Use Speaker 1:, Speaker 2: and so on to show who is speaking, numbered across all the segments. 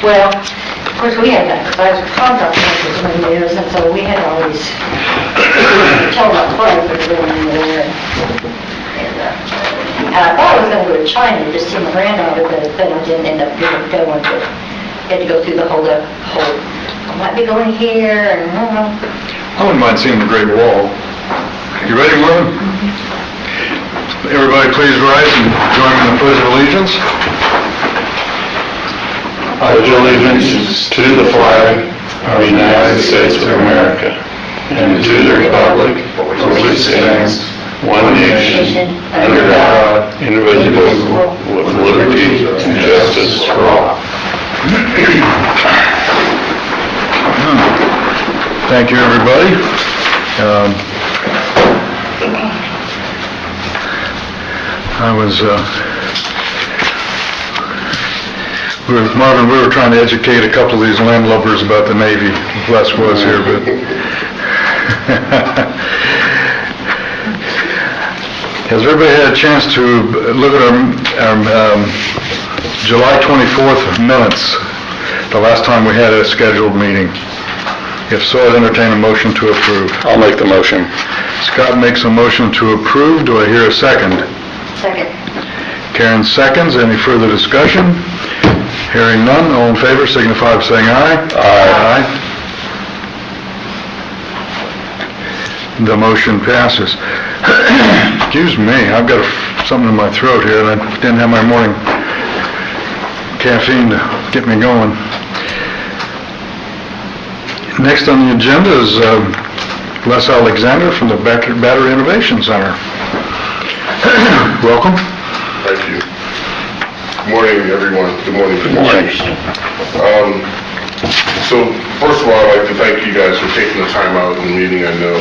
Speaker 1: Well, of course, we had that, because I was a contractor for so many years, and so we had always told up front for the room there. And I thought I was going to go to China to see my granddaughter, but then I didn't end up going. Had to go through the whole, I might be going here, and I don't know.
Speaker 2: I wouldn't mind seeing the Great Wall. You ready, Marvin? Everybody please rise and join me in the Pledge of Allegiance.
Speaker 3: I pledge allegiance to the flag of the United States of America and to the republic for which it stands, one nation, under God, indivisible, with liberty and justice for all.
Speaker 2: Thank you, everybody. Marvin, we were trying to educate a couple of these landlubbers about the Navy. Les was here, but has everybody had a chance to look at our July 24th minutes, the last time we had a scheduled meeting? If so, I'd entertain a motion to approve.
Speaker 3: I'll make the motion.
Speaker 2: Scott makes a motion to approve. Do I hear a second?
Speaker 1: Second.
Speaker 2: Karen seconds. Any further discussion? Hearing none, all in favor signify by saying aye.
Speaker 3: Aye.
Speaker 2: The motion passes. Excuse me, I've got something in my throat here, and I didn't have my morning caffeine to get me going. Next on the agenda is Les Alexander from the Battery Innovation Center. Welcome.
Speaker 4: Thank you. Good morning, everyone. Good morning.
Speaker 3: Good morning.
Speaker 4: So, first of all, I'd like to thank you guys for taking the time out in the meeting. I know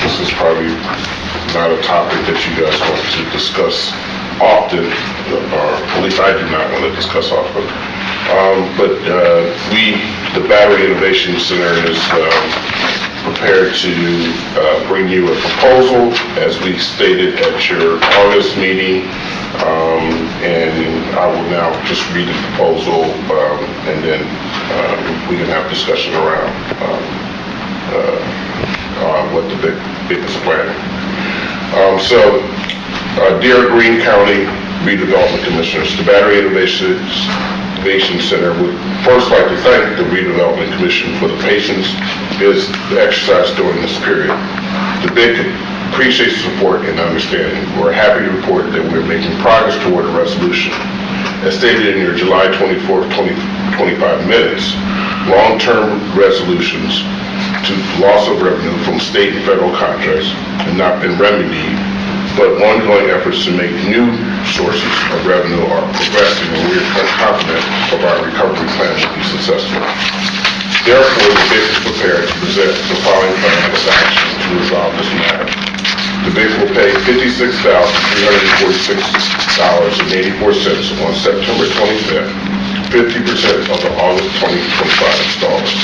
Speaker 4: this is probably not a topic that you guys want to discuss often, or at least I do not want to discuss often. But the Battery Innovation Center is prepared to bring you a proposal, as we stated at your August meeting, and I will now just read the proposal, and then we can have discussion around what the biggest plan. Dear Greene County Redevelopment Commissioners, the Battery Innovation Center would first like to thank the Redevelopment Commission for the patience is exercised during this period. The BIC appreciates support and understanding. We're happy to report that we're making progress toward a resolution. As stated in your July 24th, 2025 minutes, long-term resolutions to loss of revenue from state and federal contracts have not been remedied, but ongoing efforts to make new sources of revenue are progressing, and we are confident of our recovery plan will be successful. Therefore, the BIC is prepared to present the following financial action to resolve this matter. The BIC will pay $56,346.84 on September 25th, 50% of the August 2025 installments.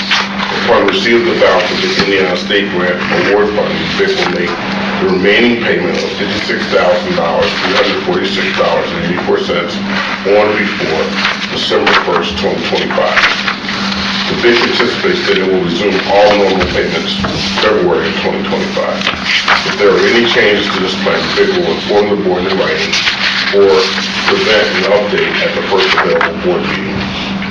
Speaker 4: Upon receipt of the balance of the Indiana State Grant Award Fund, the BIC will make the remaining payment of $56,346.84 on before December 1st, 2025. The BIC anticipates that it will resume all normal payments in February of 2025. If there are any changes to this plan, the BIC will inform the board in writing or present an update at the first available board meeting.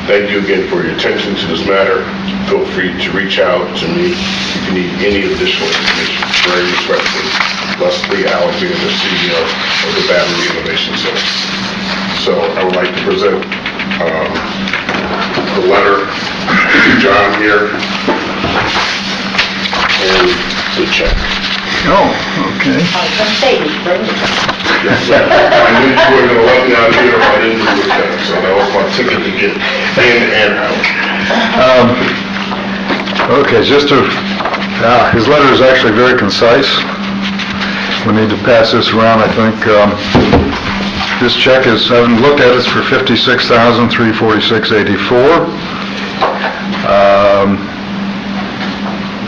Speaker 4: Thank you again for your attention to this matter. Feel free to reach out to me if you need any additional information. Very respectfully, Les Alexander, CEO of the Battery Innovation Center. So I would like to present the letter to John here and the check.
Speaker 2: Oh, okay.
Speaker 1: I was going to say, you bring it.
Speaker 4: Yes, sir. I knew you were going to let me out here if I didn't do it then, so that was my ticket to get in and out.
Speaker 2: Okay, just to, his letter is actually very concise. We need to pass this around, I think. This check is, I haven't looked at it, it's for $56,346.84.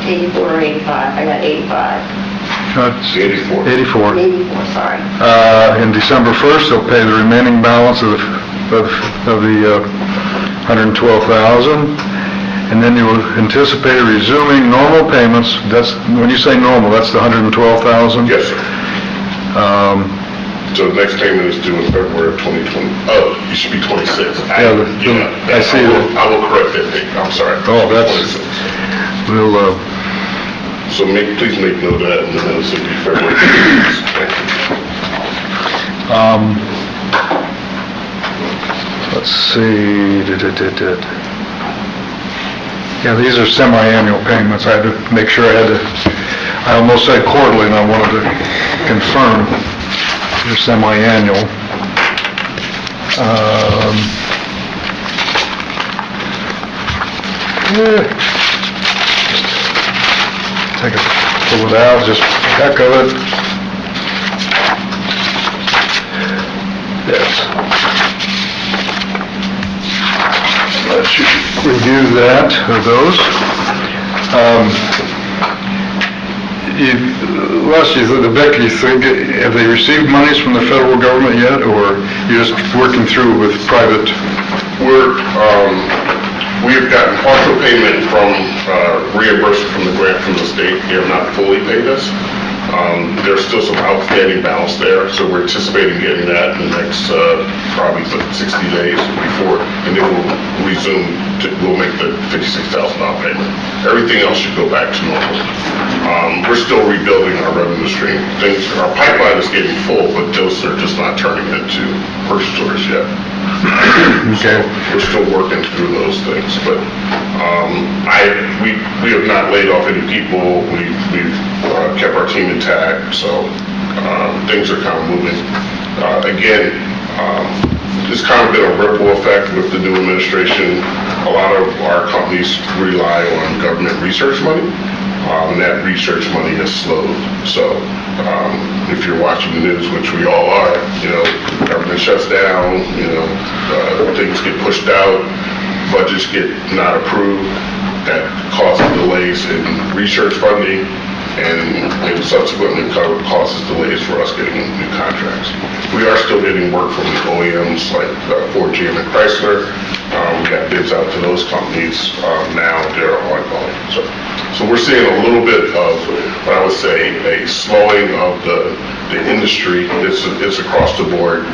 Speaker 1: 84 or 85, I got 85.
Speaker 4: 84.
Speaker 2: 84.
Speaker 1: 84, sorry.
Speaker 2: In December 1st, they'll pay the remaining balance of the $112,000. And then you anticipate resuming normal payments. That's, when you say normal, that's the $112,000?
Speaker 4: Yes, sir. So the next payment is due in February of 2020. Oh, it should be 26.
Speaker 2: I see that.
Speaker 4: I will correct that date. I'm sorry.
Speaker 2: Oh, that's,
Speaker 4: 26.
Speaker 2: we'll,
Speaker 4: So please make note of that, and then it'll be February 26. Thank you.
Speaker 2: let's see, yeah, these are semi-annual payments. I had to make sure I almost said quarterly, and I wanted to confirm they're semi-annual. Pull it out, just heck of it. Yes. Let's review that, or those. Becky, have they received monies from the federal government yet, or you're just working through with private?
Speaker 4: We have gotten partial payment from reimbursement from the grant from the state. They have not fully paid us. There's still some outstanding balance there, so we're anticipating getting that in the next probably 60 days before, and then we'll resume. We'll make the $56,000 payment. Everything else should go back to normal. We're still rebuilding our revenue stream. Our pipeline is getting full, but those are just not turning into purchase orders yet.
Speaker 2: Okay.
Speaker 4: So we're still working through those things, but we have not laid off any people. We've kept our team intact, so things are kind of moving. Again, it's kind of been a ripple effect with the new administration. A lot of our companies rely on government research money, and that research money has slowed. So if you're watching the news, which we all are, government shuts down, things get pushed out, budgets get not approved. That causes delays in research funding, and subsequently causes delays for us getting new contracts. We are still getting work from the OEMs like Ford, GM, and Chrysler. We got bids out to those companies now. They're ongoing. So we're seeing a little bit of what I would say a slowing of the industry. It's across the board.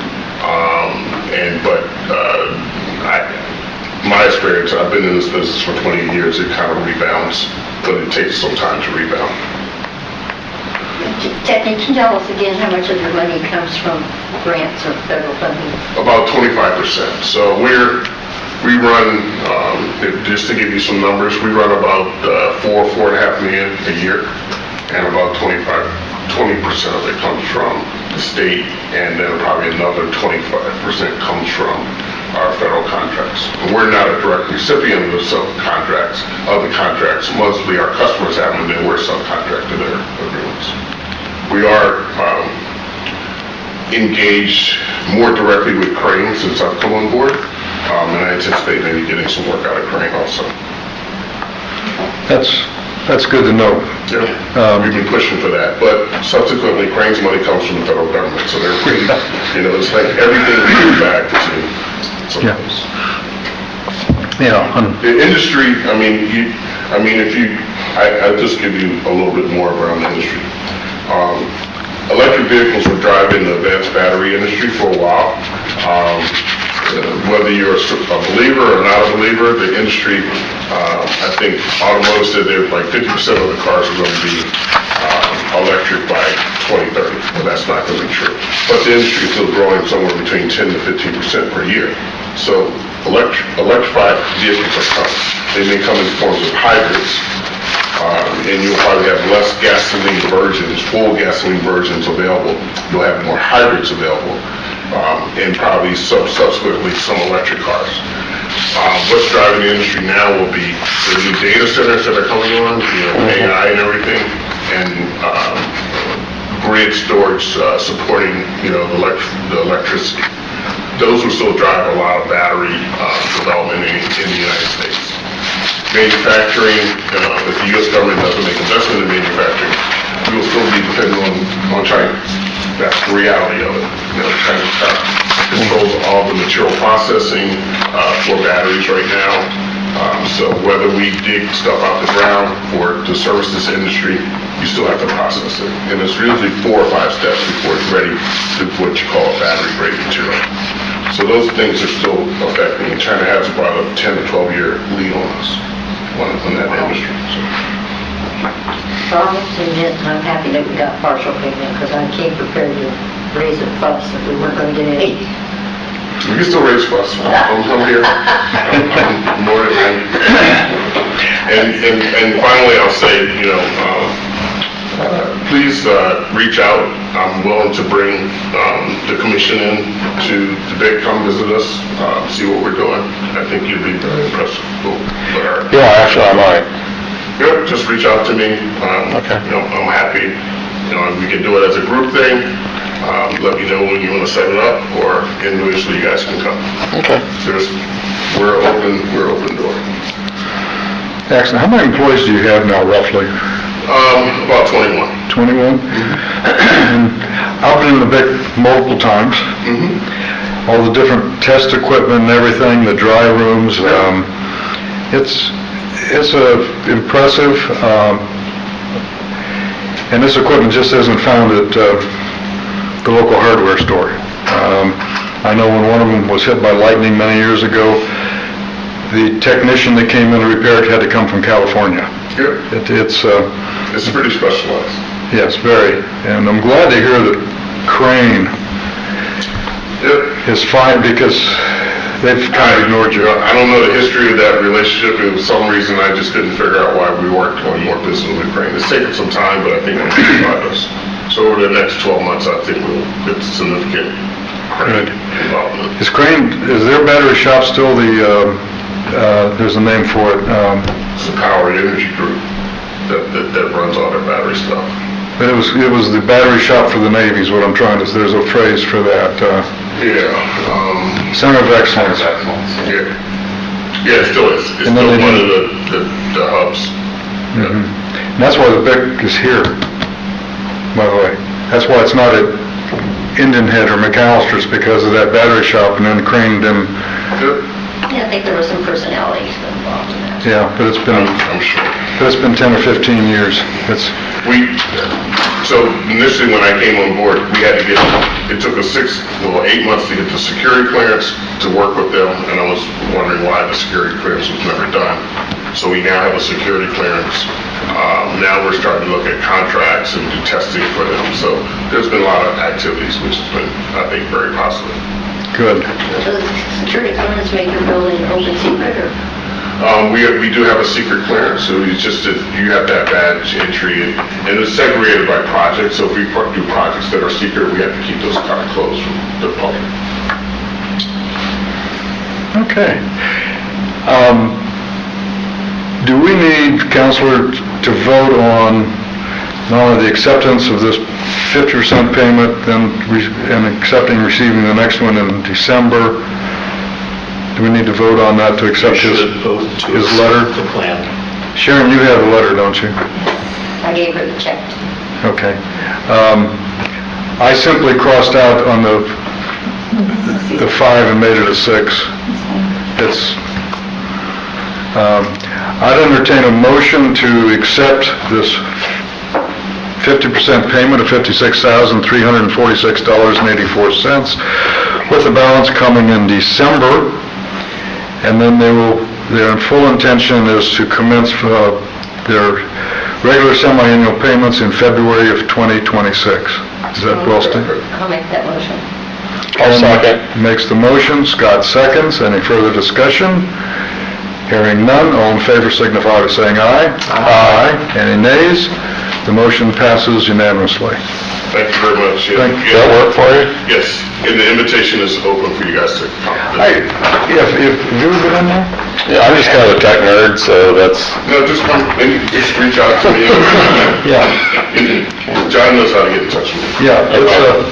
Speaker 4: My experience, I've been in this business for 20 years, it kind of rebounds, but it takes some time to rebound.
Speaker 1: Can you tell us again how much of your money comes from grants or federal funding?
Speaker 4: About 25%. So we run, just to give you some numbers, we run about $4.5 million a year, and about 20% of it comes from the state, and then probably another 25% comes from our federal contracts. We're not a direct recipient of the subcontracts, of the contracts. Mostly our customers have them, and then we're subcontracted their agreements. We are engaged more directly with Crane since I've come on board, and I anticipate maybe getting some work out of Crane also.
Speaker 2: That's good to know.
Speaker 4: Yeah, we've been pushing for that, but subsequently Crane's money comes from the federal government, so they're pretty, it's like everything goes back to some place.
Speaker 2: Yeah.
Speaker 4: The industry, I'll just give you a little bit more around the industry. Electric vehicles were driving the advanced battery industry for a while. Whether you're a believer or not a believer, the industry, I think automotive said they're like 50% of the cars are going to be electric by 2030. Well, that's not going to be true. But the industry is still growing somewhere between 10 to 15% per year. So electrified vehicles are coming. They may come in forms of hybrids, and you'll probably have less gasoline versions, full gasoline versions available. You'll have more hybrids available, and probably subsequently some electric cars. What's driving the industry now will be the new data centers that are coming on, AI and everything, and grid storage supporting, the electricity. Those will still drive a lot of battery development in the United States. Manufacturing, if the U.S. government doesn't make investment in manufacturing, we will still be dependent on China. That's the reality of it. China's controls all the material processing for batteries right now. So whether we dig stuff out the ground or to service this industry, you still have to process it. And it's usually 4 or 5 steps before it's ready to what you call a battery-grade material. So those things are still affecting, and China has about a 10 to 12-year lead on us on that industry.
Speaker 1: So I'll admit, I'm happy that we got partial payment, because I came prepared to raise a fuss if we weren't going to get any.
Speaker 4: We can still raise fuss. I'm here. I'm more than happy. And finally, I'll say, please reach out. I'm willing to bring the commission in to come visit us, see what we're doing. I think you'd be very impressed with our.
Speaker 3: Yeah, actually, I might.
Speaker 4: Good, just reach out to me.
Speaker 3: Okay.
Speaker 4: I'm happy. We can do it as a group thing. Let me know when you want to set it up, or individually you guys can come.
Speaker 3: Okay.
Speaker 4: We're open door.
Speaker 2: Excellent. How many employees do you have now, roughly?
Speaker 4: About 21.
Speaker 2: 21? I've been in the BIC multiple times. All the different test equipment and everything, the dry rooms. It's impressive. And this equipment just isn't found at the local hardware store. I know when one of them was hit by lightning many years ago, the technician that came in to repair it had to come from California.
Speaker 4: Good. It's pretty specialized.
Speaker 2: Yes, very. And I'm glad to hear that Crane is fine, because they've kind of ignored you.
Speaker 4: I don't know the history of that relationship, and for some reason I just couldn't figure out why we weren't doing more business with Crane. It's taken some time, but I think we'll get progress. So over the next 12 months, I think we'll get significant Crane involvement.
Speaker 2: Is their battery shop still there's a name for it?
Speaker 4: It's the Power and Energy Group that runs all their battery stuff.
Speaker 2: But it was the battery shop for the Navy is what I'm trying to say. There's a phrase for that. Center of Excellence.
Speaker 4: Yeah, it still is. It's still one of the hubs.
Speaker 2: And that's why the BIC is here, by the way. That's why it's not at Indian Head or McAllister's, because of that battery shop, and then Crane them.
Speaker 1: Yeah, I think there was some personalities involved in that.
Speaker 2: Yeah, but it's been,
Speaker 4: I'm sure.
Speaker 2: but it's been 10 or 15 years.
Speaker 4: So initially when I came on board, it took us 8 months to get the security clearance to work with them, and I was wondering why the security clearance was never done. So we now have a security clearance. Now we're starting to look at contracts and do testing for them. So there's been a lot of activities, which has been, I think, very positive.
Speaker 2: Good.
Speaker 1: Does security clearance make your building open secret, or?
Speaker 4: We do have a secret clearance, so it's just that you have to have badge entry, and it's segregated by project. So if we do projects that are secret, we have to keep those kind of closed from the public.
Speaker 2: Okay. Do we need, Counselor, to vote on not only the acceptance of this 50% payment and accepting receiving the next one in December? Do we need to vote on that to accept his letter?
Speaker 5: The plan.
Speaker 2: Sharon, you have the letter, don't you?
Speaker 1: I gave her the check.
Speaker 2: Okay. I simply crossed out on the 5 and made it a 6. I'd entertain a motion to accept this 50% payment of $56,346.84, with the balance coming in December, and then their full intention is to commence their regular semi-annual payments in February of 2026. Is that well stated?
Speaker 1: I'll make that motion.
Speaker 3: I'll second.
Speaker 2: Makes the motion, Scott seconds. Any further discussion? Hearing none, all in favor signify by saying aye. Aye. Any nays? The motion passes unanimously.
Speaker 4: Thank you very much.
Speaker 2: Thank you.
Speaker 3: Does that work for you?
Speaker 4: Yes, and the invitation is open for you guys to come.
Speaker 2: Hey, have you ever been in there?
Speaker 3: Yeah, I'm just kind of a tech nerd, so that's...
Speaker 4: No, just come, maybe just reach out to me.
Speaker 2: Yeah.
Speaker 4: John knows how to get in touch with me.
Speaker 2: Yeah,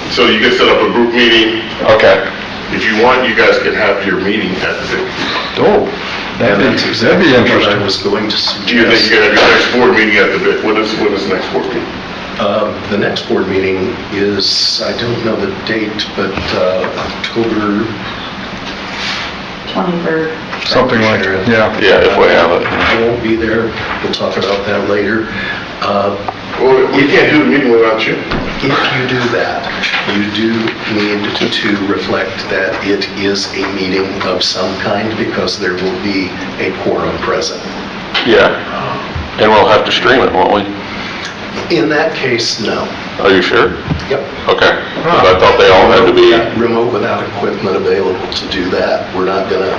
Speaker 4: So you can set up a group meeting.
Speaker 3: Okay.
Speaker 4: If you want, you guys can have your meeting at the BIC.
Speaker 2: that'd be
Speaker 5: What I
Speaker 2: interesting.
Speaker 5: was going to
Speaker 4: Do you think you
Speaker 5: suggest.
Speaker 4: can have your next board meeting at the BIC? When is the next board meeting?
Speaker 5: The next board meeting is, I don't know the date, but October.
Speaker 1: 23rd.
Speaker 2: Something like that, yeah.
Speaker 3: Yeah, if we have it.
Speaker 5: I won't be there. We'll talk about that later.
Speaker 4: Well, we can't do the meeting without you.
Speaker 5: If you do that, you do need to reflect that it is a meeting of some kind because there will be a quorum present.
Speaker 3: Yeah. And we'll have to stream it, won't we?
Speaker 5: In that case, no.
Speaker 3: Are you sure?
Speaker 5: Yep.
Speaker 3: Okay. 'Cause I thought they all had to be,
Speaker 5: Remote without equipment available to do that. We're not going to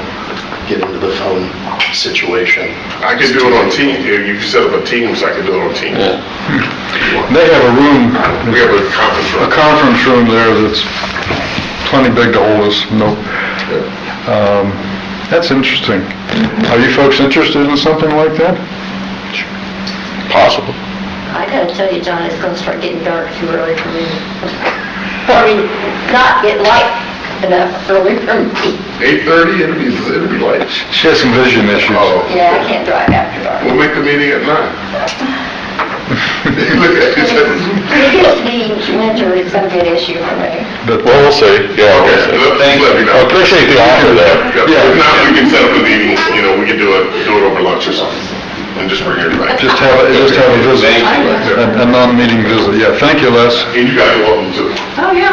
Speaker 5: get into the phone situation.
Speaker 4: I could do it on Teams. You can set up a Teams, I could do it on Teams.
Speaker 3: yeah.
Speaker 2: They have a room,
Speaker 4: We have a conference
Speaker 2: a
Speaker 4: room.
Speaker 2: conference room there that's plenty big to hold us, no. That's interesting. Are you folks interested in something like that?
Speaker 3: Possible.
Speaker 1: I gotta tell you, John, it's gonna start getting dark too early for me. I mean, not get light enough early for me.
Speaker 4: 8:30, it'll be light.
Speaker 2: She has some vision issues.
Speaker 4: Oh,
Speaker 1: Yeah, I can't drive after dark.
Speaker 4: we'll make the meeting at 9. Look at
Speaker 1: If it's being winter, it's gonna be an issue for me.
Speaker 2: But
Speaker 3: Well, we'll see. Yeah, we'll see.
Speaker 4: Let me know.
Speaker 3: I appreciate the offer there.
Speaker 4: Yeah, if not, we can set up a meeting, we can do it over lunch or something, and just bring everybody.
Speaker 2: just have a visit, a non-meeting visit. Yeah, thank you, Les.
Speaker 4: And you guys are welcome to.
Speaker 1: Oh, yeah.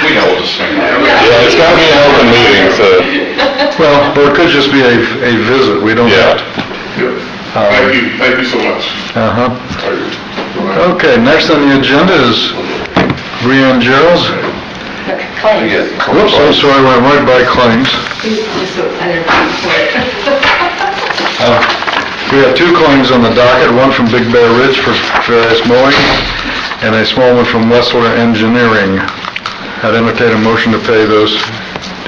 Speaker 4: We know what to say.
Speaker 3: Yeah, it's gotta be an open meeting, so,
Speaker 2: Well, or it could just be a visit, we don't
Speaker 3: yeah.
Speaker 2: have to.
Speaker 4: Good. Thank you so much.
Speaker 2: Uh-huh.
Speaker 4: All right.
Speaker 2: Okay, next on the agenda is Reanne Gerald's.
Speaker 1: Claims.
Speaker 2: Whoops, I'm sorry, I went right by claims. We have two claims on the docket, one from Big Bear Ridge for various mowing, and a small one from Wessler Engineering. I'd entertain a motion to pay those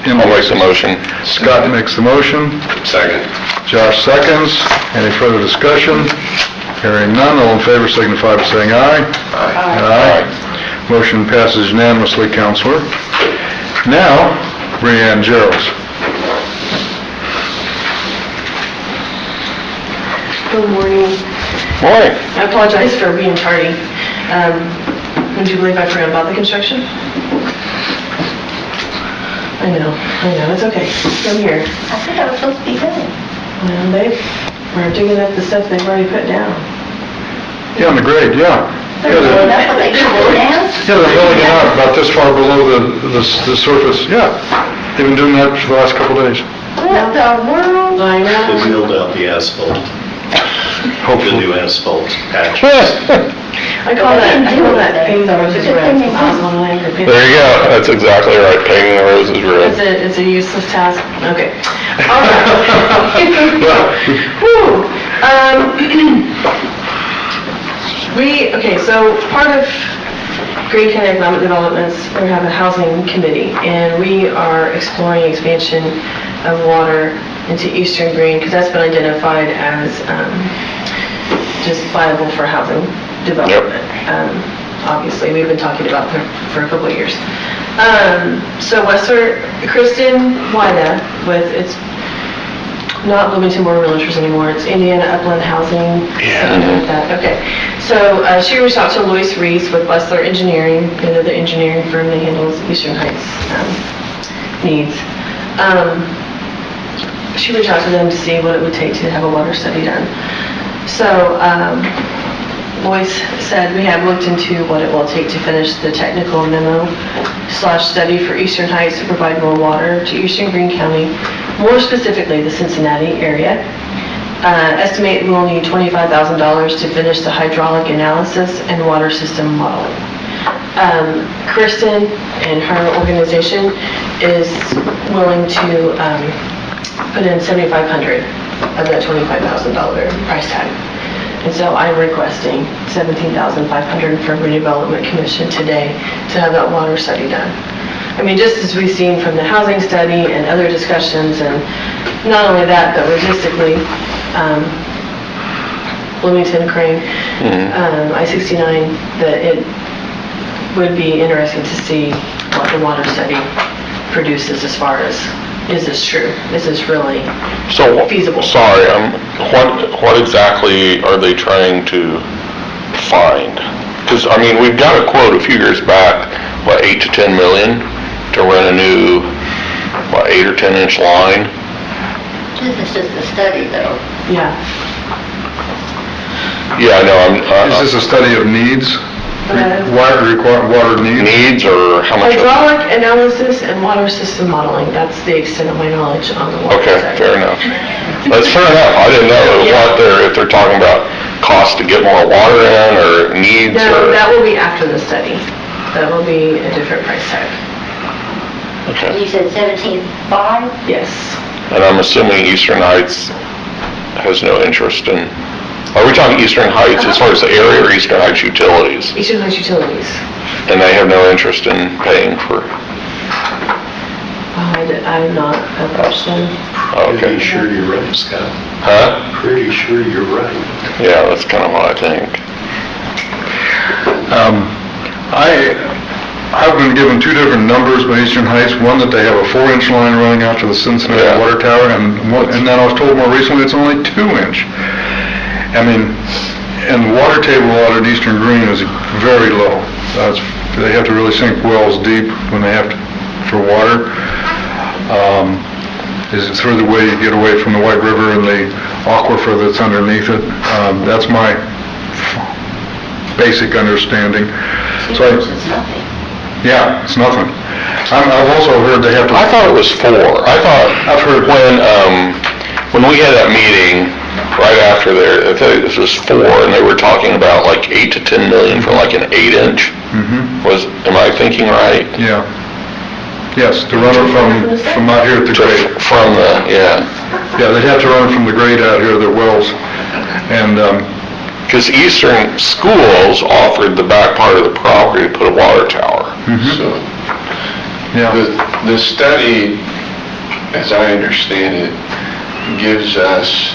Speaker 3: I'll make
Speaker 2: invoices.
Speaker 3: the motion.
Speaker 2: Scott makes the motion,
Speaker 5: Second.
Speaker 2: Josh seconds. Any further discussion? Hearing none, all in favor signify by saying aye. Aye. Motion passes unanimously, Counselor. Now, Reanne Gerald's.
Speaker 6: Good morning.
Speaker 3: Morning.
Speaker 6: I apologize for being tardy. Would you believe I forgot about the construction? I know, it's okay. I'm here.
Speaker 1: I said I was supposed to be done.
Speaker 6: Well, we're digging up the stuff they've already put down.
Speaker 2: Yeah, on the grade, yeah.
Speaker 1: They're doing that, what they do now?
Speaker 2: Yeah, they're milling it out about this far below the surface, yeah. They've been doing that for the last couple of days,
Speaker 1: What the world?
Speaker 6: I
Speaker 5: They
Speaker 6: know.
Speaker 5: milled out the asphalt, the
Speaker 2: hopefully.
Speaker 5: new asphalt patch.
Speaker 6: I call that paving the roses red.
Speaker 3: There you go. That's exactly right. Painting the roses red.
Speaker 6: It's a useless task. Okay. All right. Whew. So part of Greene County Economic Development's, we have a housing committee, and we are exploring expansion of water into eastern Greene, because that's been identified as just viable for housing development. Obviously, we've been talking about it for a couple of years. So Kristen Wyda it's not Bloomington Board of Realtors anymore, it's Indiana Upland Housing. Something like that. Okay. So she reached out to Lois Reese with Wessler Engineering, the engineering firm that handles Eastern Heights needs. She reached out to them to see what it would take to have a water study done. So Lois said we have looked into what it will take to finish the technical memo/study for Eastern Heights to provide more water to Eastern Greene County, more specifically the Cincinnati area. Estimate we'll need $25,000 to finish the hydraulic analysis and water system modeling. Kristen and her organization is willing to put in $7,500 of that $25,000 price tag. And so I'm requesting $17,500 for Redevelopment Commission today to have that water study done. I mean, just as we've seen from the housing study and other discussions, and not only that, but logistically, Bloomington, Crane, I-69, that it would be interesting to see what the water study produces as far as, is this true? Is this really
Speaker 3: So,
Speaker 6: feasible?
Speaker 3: sorry, what exactly are they trying to find? Because, I mean, we've got a quote a few years back, what, 8 to 10 million to run a new, what, 8 or 10 inch line?
Speaker 1: This is just a study, though.
Speaker 6: Yeah.
Speaker 3: Yeah, I know,
Speaker 2: Is this a study of needs? Water needs?
Speaker 3: needs or how much?
Speaker 6: Hydraulic analysis and water system modeling, that's the extent of my knowledge on the water
Speaker 3: Okay,
Speaker 6: side.
Speaker 3: fair enough. That's fair enough. I didn't know what if they're talking about cost to get more water in or needs
Speaker 6: No,
Speaker 3: or.
Speaker 6: that will be after the study. That will be a different price tag.
Speaker 3: Okay.
Speaker 1: You said 17.5?
Speaker 6: Yes.
Speaker 3: And I'm assuming Eastern Heights has no interest in, are we talking Eastern Heights as far as the area or Eastern Heights utilities?
Speaker 6: Eastern Heights Utilities.
Speaker 3: And they have no interest in paying for,
Speaker 6: I'm not a person.
Speaker 3: okay.
Speaker 5: Pretty sure you're right, Scott.
Speaker 3: Huh?
Speaker 5: Pretty sure you're right.
Speaker 3: Yeah, that's kind of what I think.
Speaker 2: I've been given two different numbers by Eastern Heights, one that they have a 4-inch line running out to the Cincinnati
Speaker 3: Yeah.
Speaker 2: water tower, and then I was told more recently it's only 2-inch. I mean, and the water table out at Eastern Greene is very low. They have to really sink wells deep when they have to, for water. Is it through the way you get away from the White River and the aquifer that's underneath it? That's my basic understanding. So
Speaker 1: It's nothing.
Speaker 2: yeah, it's nothing. I've also heard they have to.
Speaker 3: I thought it was 4.
Speaker 2: I've heard
Speaker 3: When we had that meeting, right after there, I think this was 4, and they were talking about like 8 to 10 million for like an 8-inch. Am I thinking right?
Speaker 2: Yeah. Yes, to run it from out here at the grade.
Speaker 3: From the, yeah.
Speaker 2: Yeah, they'd have to run it from the grade out here, their wells. And,
Speaker 3: Because Eastern Schools offered the back part of the property to put a water tower.
Speaker 7: So,
Speaker 2: yeah,
Speaker 7: the study, as I understand it, gives us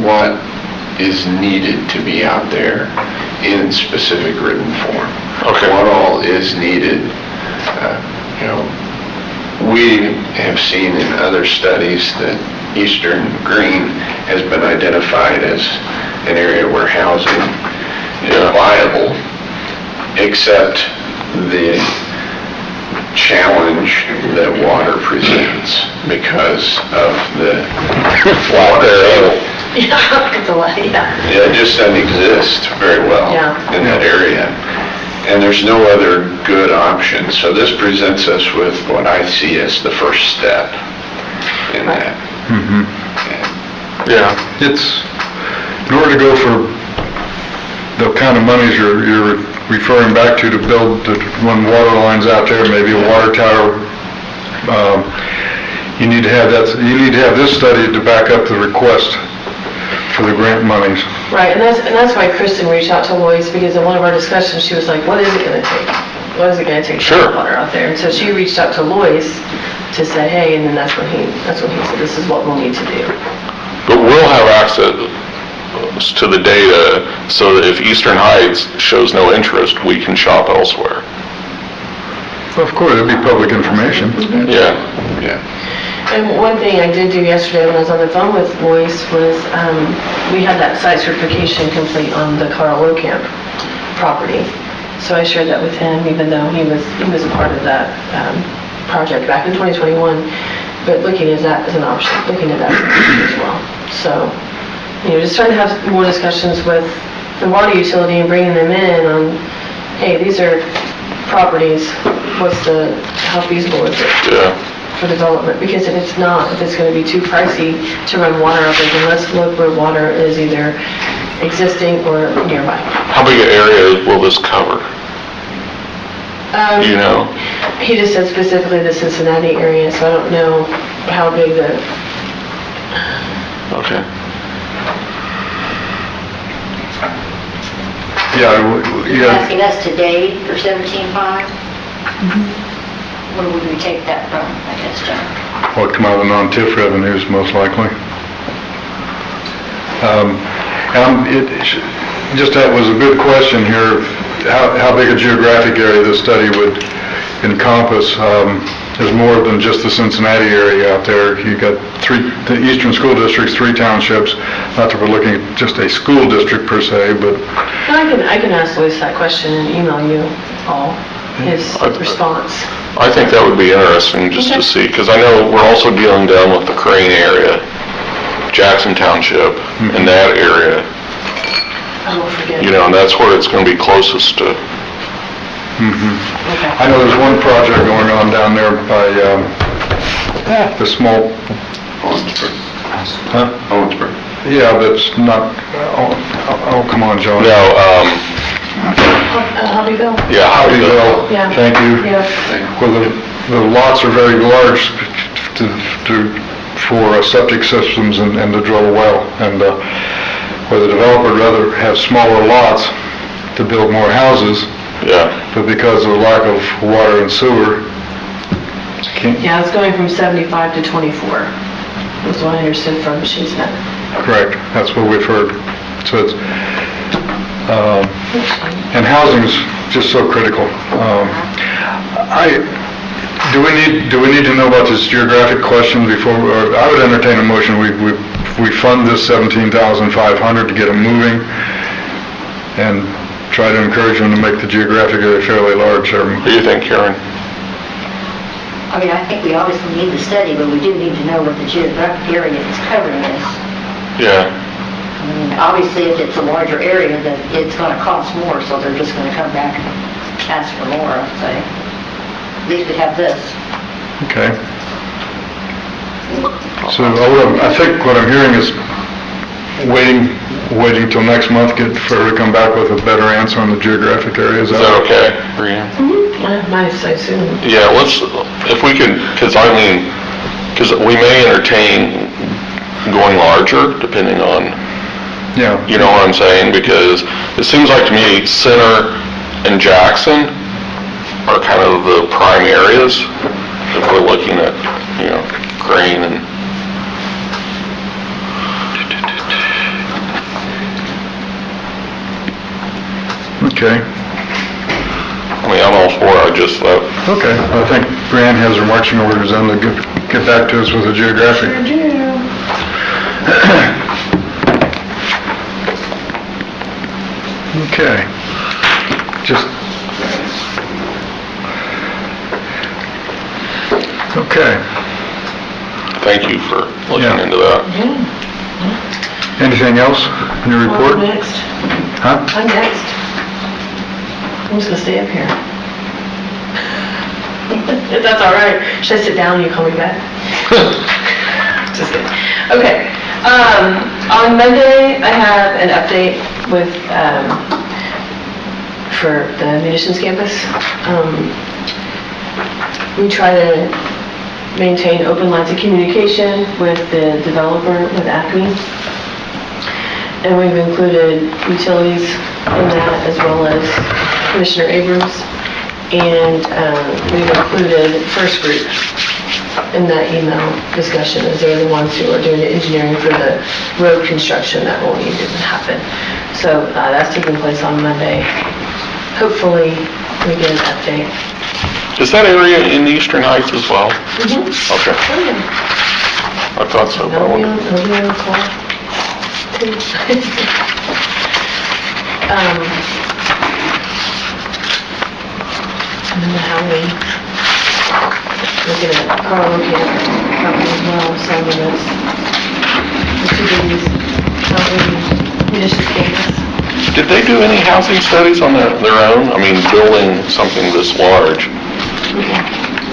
Speaker 7: what is needed to be out there in specific written form.
Speaker 3: Okay.
Speaker 7: What all is needed. We have seen in other studies that Eastern Greene has been identified as an area where housing is viable, except the challenge that water presents because of the water table.
Speaker 6: Yeah, it's a lot, yeah.
Speaker 7: It just doesn't exist very well
Speaker 6: Yeah.
Speaker 7: in that area. And there's no other good option. So this presents us with what I see as the first step in that.
Speaker 3: Yeah.
Speaker 2: it's, in order to go for the kind of monies you're referring back to build the one water lines out there, maybe a water tower, you need to have this study to back up the request for the grant monies.
Speaker 6: Right, and that's why Kristen reached out to Lois, because in one of our discussions, she was like, what is it gonna take? What is it gonna take to
Speaker 3: Sure.
Speaker 6: have water out there? And so she reached out to Lois to say, hey, and then that's when he said, this is what we'll need to do.
Speaker 3: But we'll have access to the data so that if Eastern Heights shows no interest, we can shop elsewhere.
Speaker 2: Well, of course, it'd be public information.
Speaker 3: Yeah.
Speaker 6: And one thing I did do yesterday when I was on the phone with Lois was, we had that site certification complete on the Carl Camp property. So I shared that with him, even though he was a part of that project back in 2021. But looking at that as an option, looking at that as well. So, just trying to have more discussions with the water utility and bringing them in on, hey, these are properties, how feasible is it?
Speaker 3: Yeah.
Speaker 6: For development, because if it's going to be too pricey to run water out there, then let's look where water is either existing or nearby.
Speaker 3: How big an area will this cover? Do you know?
Speaker 6: He just said specifically the Cincinnati area, so I don't know how big the...
Speaker 3: Okay.
Speaker 1: You're asking us today for 17.5? Where would we take that from, I guess, John?
Speaker 2: Well, it'd come out of the non-TIF revenues, most likely. That was a good question here, how big a geographic area this study would encompass. is more than just the Cincinnati area out there. You got the Eastern School District's 3 townships, not that we're looking at just a school district per se, but
Speaker 6: I can ask Luis that question and email you all his response.
Speaker 3: I think that would be interesting just to see, because I know we're also dealing down with the Greene area, Jackson Township, in that area,
Speaker 6: I won't forget.
Speaker 3: you know, and that's where it's going to be closest to.
Speaker 6: Okay.
Speaker 2: I know there's one project going on down there by the small,
Speaker 7: Owensboro.
Speaker 2: yeah, that's not, oh, come on, John.
Speaker 3: No,
Speaker 6: Hobbyville?
Speaker 3: yeah,
Speaker 2: Howdyville,
Speaker 6: Yeah.
Speaker 2: thank you.
Speaker 6: Yeah.
Speaker 2: Well, the lots are very large for septic systems and to drill a well. And where the developer would rather have smaller lots to build more houses,
Speaker 3: yeah.
Speaker 2: but because of the lack of water and sewer, can't,
Speaker 6: Yeah, it's going from 75 to 24, was what I understood from She's Net.
Speaker 2: correct, that's what we've heard. So it's, and housing is just so critical. Do we need to know about this geographic question before, or I would entertain a motion, we fund this $17,500 to get them moving and try to encourage them to make the geographic area fairly large.
Speaker 3: What do you think, Karen?
Speaker 1: I mean, I think we obviously need the study, but we do need to know what the geographic area it's covering is.
Speaker 3: Yeah,
Speaker 1: I mean, obviously, if it's a larger area, then it's gonna cost more, so they're just gonna come back and ask for more, I'd say. At least we have this.
Speaker 2: Okay. So I think what I'm hearing is waiting till next month for her to come back with a better answer on the geographic area. Is
Speaker 3: is that okay, Brianne?
Speaker 6: I might say soon.
Speaker 3: Yeah, let's, if we could, because we may entertain going larger, depending on,
Speaker 2: Yeah.
Speaker 3: you know what I'm saying? Because it seems like to me, Center and Jackson are kind of the prime areas if we're looking at, you know, Greene and...
Speaker 2: Okay.
Speaker 3: I mean, I'm all for it, I just,
Speaker 2: Okay. I think Brianne has her marching orders on to get back to us with the geographic. Okay. Okay.
Speaker 3: thank you for looking
Speaker 2: Yeah.
Speaker 3: into that.
Speaker 2: Anything else in your report?
Speaker 6: I'm next.
Speaker 2: Huh?
Speaker 6: I'm next. I'm just gonna stay up here. If that's all right. Should I sit down and you call me back? Just kidding. Okay. On Monday, I have an update with, for the munitions campus. We try to maintain open lines of communication with the developer, with Acme. And we've included utilities in that, as well as Commissioner Abrams. And we've included First Group in that email discussion, as they're the ones who are doing the engineering for the road construction that will need to happen. So that's taking place on Monday. Hopefully, we get an update.
Speaker 3: Is that area in Eastern Heights as well?
Speaker 6: Mm-hmm.
Speaker 3: Okay, I thought so, but I
Speaker 6: Nobody
Speaker 3: wondered.
Speaker 6: on the call? And then the Halloween. Looking at Carl O'Camp property as well, so I mean, that's the two biggies, Halloween, munitions campus.
Speaker 3: Did they do any housing studies on their own? I mean, building something this large,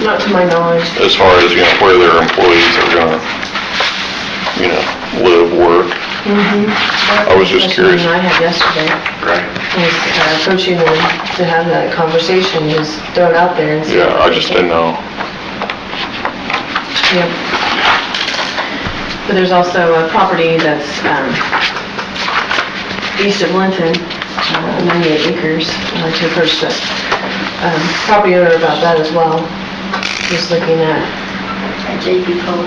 Speaker 6: Not to my knowledge.
Speaker 3: as far as, you know, where their employees are gonna, you know, live, work? I was just curious.
Speaker 6: That's the question I had yesterday,
Speaker 3: Right.
Speaker 6: was approaching them to have that conversation, just throw it out there and see.
Speaker 3: Yeah, I just didn't know.
Speaker 6: Yep. But there's also a property that's east of Linton, 98 acres, to approach the property owner about that as well. Just looking at.
Speaker 1: At JP Cole.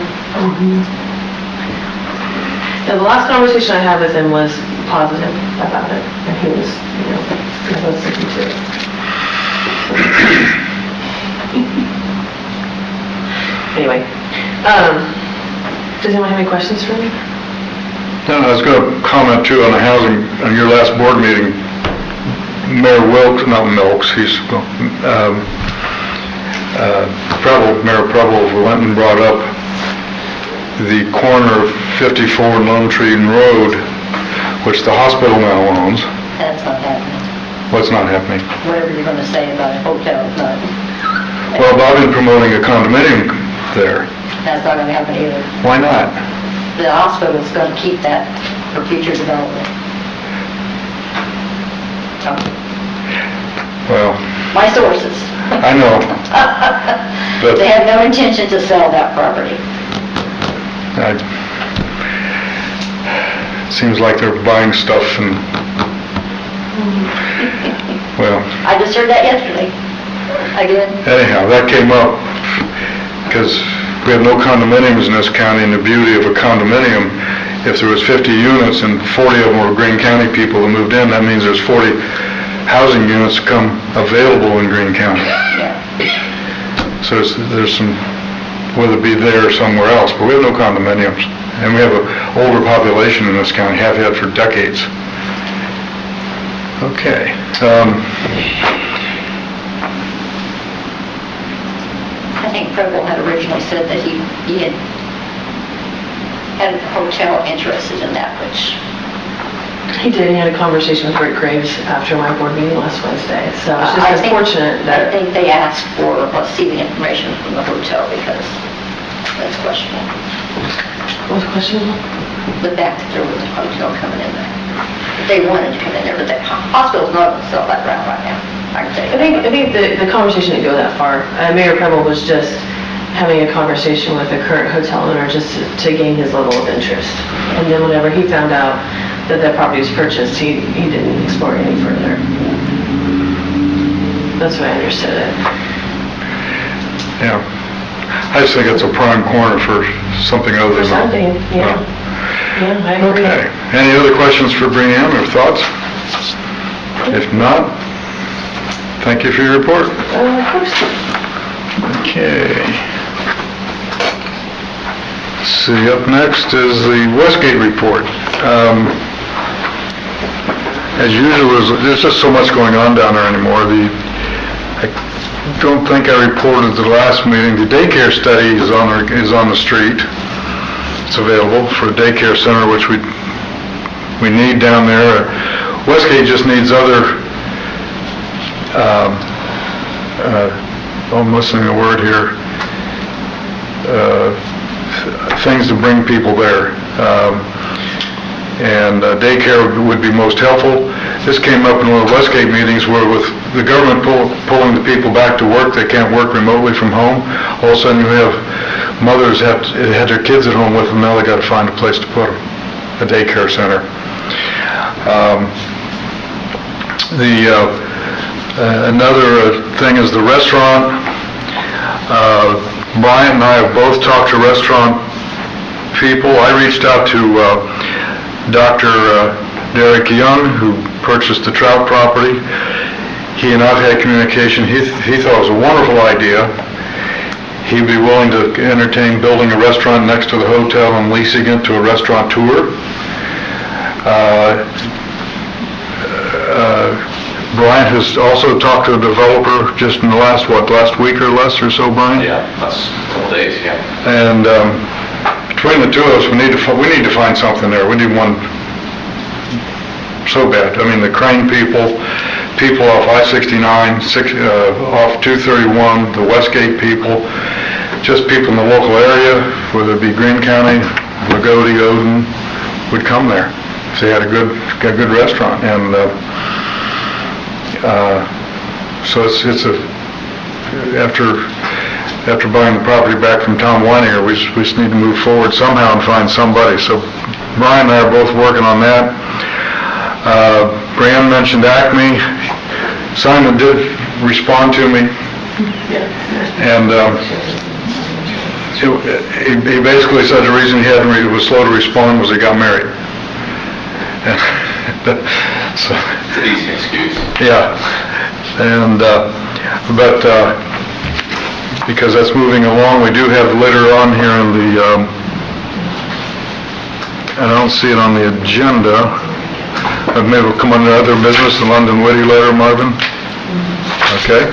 Speaker 6: Yeah, the last conversation I had with him was positive about it, and he was, you know, he was looking to it. Anyway, does anyone have any questions for me?
Speaker 2: No, I was going to comment too on the housing, on your last board meeting. Mayor Wilkes, not Milks, Mayor Preble went and brought up the corner of 54 and Lone Tree Road, which the hospital now owns.
Speaker 1: That's not happening.
Speaker 2: What's not happening?
Speaker 1: Whatever you're gonna say about a hotel, is not,
Speaker 2: Well, I've been promoting a condominium there.
Speaker 1: that's not gonna happen either.
Speaker 2: Why not?
Speaker 1: The hospital's gonna keep that for future development. So,
Speaker 2: Well,
Speaker 1: my sources.
Speaker 2: I know, but
Speaker 1: They have no intention to sell that property.
Speaker 2: it seems like they're buying stuff and, well,
Speaker 1: I just heard that yesterday. Again,
Speaker 2: anyhow, that came up because we have no condominiums in this county, and the beauty of a condominium, if there was 50 units and 40 of them were Greene County people that moved in, that means there's 40 housing units come available in Greene County.
Speaker 1: yeah.
Speaker 2: So there's some, whether it be there or somewhere else, but we have no condominiums. And we have an older population in this county, have had for decades. Okay.
Speaker 1: I think Preble had originally said that he had a hotel interested in that, which,
Speaker 6: He did, he had a conversation with Rick Graves after my board meeting last Wednesday, so it's
Speaker 1: I
Speaker 6: just
Speaker 1: think-
Speaker 6: unfortunate
Speaker 1: I
Speaker 6: that,
Speaker 1: think they asked for, let's see the information from the hotel because that's questionable.
Speaker 6: what was the question?
Speaker 1: The fact that there was a hotel coming in there. They wanted to come in there, but the hospital's not going to sell that ground right now. I can tell you.
Speaker 6: I think the conversation didn't go that far. Mayor Preble was just having a conversation with the current hotel owner just to gain his level of interest. And then whenever he found out that that property was purchased, he didn't explore it any further. That's what I understood it.
Speaker 2: Yeah. I just think it's a prime corner for something other
Speaker 6: For
Speaker 2: than...
Speaker 6: something, yeah. Yeah, I agree.
Speaker 2: Okay. Any other questions for Brianne or thoughts? If not, thank you for your report.
Speaker 6: Of course.
Speaker 2: Okay. See, up next is the Westgate report. As usual, there's just so much going on down there anymore. I don't think I reported at the last meeting. The daycare study is on the street. It's available for a daycare center, which we need down there. Westgate just needs other, I'm missing a word here, things to bring people there. And daycare would be most helpful. This came up in one of the Westgate meetings where with the government pulling the people back to work, they can't work remotely from home. All of a sudden you have mothers had their kids at home with them, now they got to find a place to put them, a daycare center. Another thing is the restaurant. Brian and I have both talked to restaurant people. I reached out to Dr. Derek Young, who purchased the Trout property. He and I've had communication. He thought it was a wonderful idea. He'd be willing to entertain building a restaurant next to the hotel and leasing it to a restaurateur. Brian has also talked to a developer just in the last week or less or so, Brian?
Speaker 8: Yeah, last couple days, yeah.
Speaker 2: And between the two of us, we need to find something there. We need one so bad. I mean, the Crane people off I-69, off 231, the Westgate people, just people in the local area, whether it be Greene County, Lagodi, Odin, would come there if they had a good restaurant. And so it's after buying the property back from Tom Weininger, we just need to move forward somehow and find somebody. So Brian and I are both working on that. Brian mentioned Acme. Simon did respond to me, and he basically said the reason he was slow to respond was he got married. So,
Speaker 8: It's an easy excuse.
Speaker 2: yeah, and but because that's moving along. We do have later on here in the, and I don't see it on the agenda, maybe we'll come under other business, the London Witty letter, Marvin? Okay,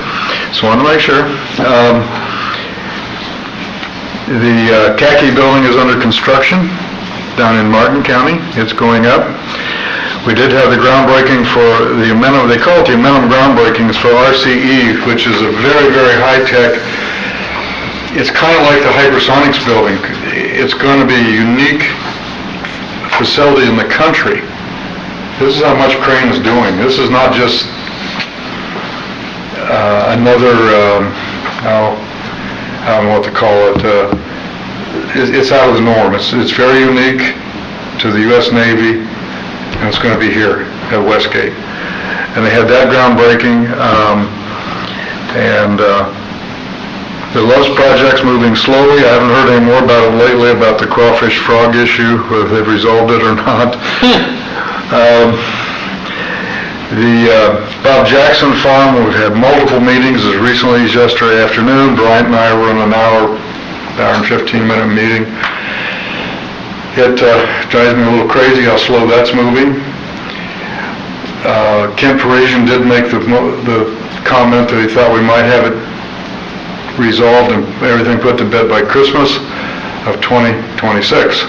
Speaker 2: so I want to make sure. The khaki building is under construction down in Martin County. It's going up. We did have the groundbreaking for the Amenum, they call it the Amenum groundbreakings for RCE, which is a very, very high-tech, it's kind of like the hypersonics building. It's going to be a unique facility in the country. This is how much Crane is doing. This is not just another, I don't know what to call it, it's out of the norm. It's very unique to the U.S. Navy, and it's going to be here at Westgate. And they had that groundbreaking, and the Loves Project's moving slowly. I haven't heard any more about it lately, about the crawfish frog issue, whether they've resolved it or not. The Bob Jackson Farm, we've had multiple meetings as recently as yesterday afternoon. Bryant and I were in an hour and 15-minute meeting. It drives me a little crazy how slow that's moving. Kent Parisian did make the comment that he thought we might have it resolved and everything put to bed by Christmas of 2026.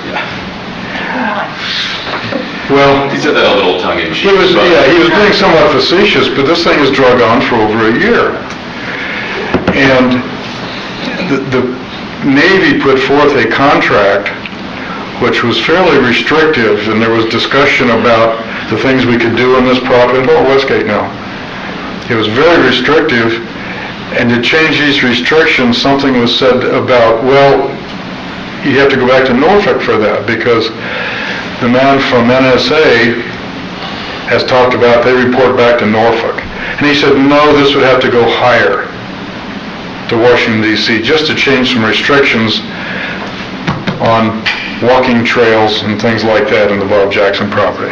Speaker 2: Well,
Speaker 8: He said that a little tongue-in-cheek.
Speaker 2: he was being somewhat facetious, but this thing has drug on for over a year. And the Navy put forth a contract which was fairly restrictive, and there was discussion about the things we could do on this property, about Westgate now. It was very restrictive, and to change these restrictions, something was said about, well, you have to go back to Norfolk for that, because the man from NSA has talked about, they report back to Norfolk. And he said, no, this would have to go higher to Washington, D.C., just to change some restrictions on walking trails and things like that in the Bob Jackson property.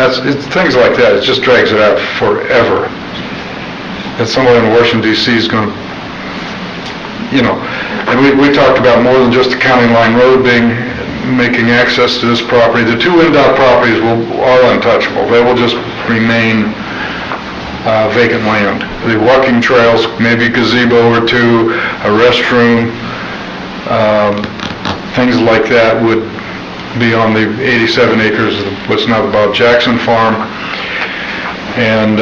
Speaker 2: It's things like that, it just drags it out forever. And somebody in Washington, D.C. is going to, and we talked about more than just the County Line Road making access to this property. The two NDOT properties are untouchable. They will just remain vacant land. The walking trails, maybe gazebo or two, a restroom, things like that would be on the 87 acres of what's now the Bob Jackson Farm. And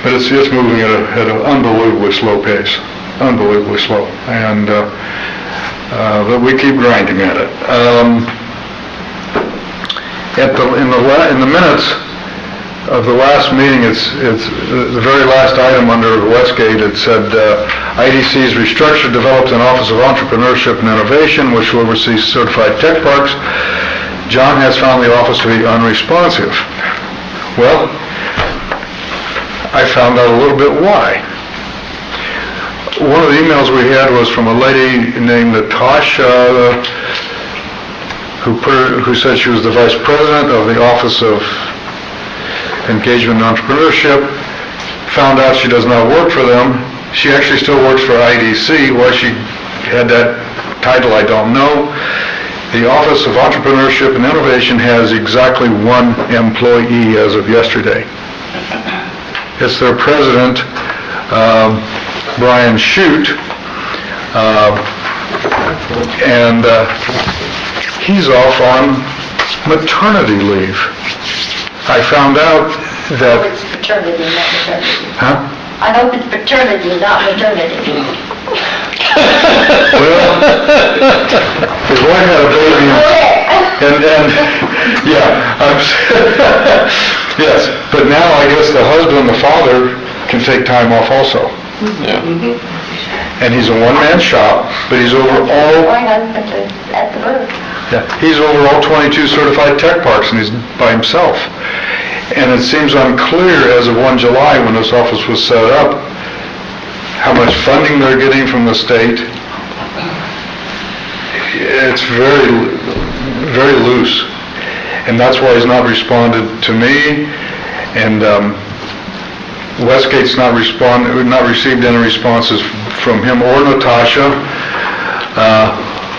Speaker 2: but it's moving at an unbelievably slow pace, unbelievably slow. And but we keep grinding at it. In the minutes of the last meeting, it's the very last item under Westgate. It said IDC's restructured, developed an Office of Entrepreneurship and Innovation, which will oversee certified tech parks. John has found the office to be unresponsive. Well, I found out a little bit why. One of the emails we had was from a lady named Natasha, who said she was the vice president of the Office of Engagement and Entrepreneurship. Found out she does not work for them. She actually still works for IDC. Why she had that title, I don't know. The Office of Entrepreneurship and Innovation has exactly one employee as of yesterday. It's their president, Brian Shute, and he's off on maternity leave. I found out that...
Speaker 1: It's paternity, not maternity.
Speaker 2: Huh?
Speaker 1: I hope it's paternity, not maternity.
Speaker 2: Well, his wife had a baby, and yeah, yes, but now I guess the husband, the father, can take time off also.
Speaker 3: Yeah.
Speaker 2: And he's a one-man shop, but he's over all...
Speaker 1: My husband is at the booth.
Speaker 2: Yeah, he's over all 22 certified tech parks, and he's by himself. And it seems unclear as of 1 July, when this office was set up, how much funding they're getting from the state. It's very, very loose. And that's why he's not responded to me, and Westgate's not received any responses from him or Natasha.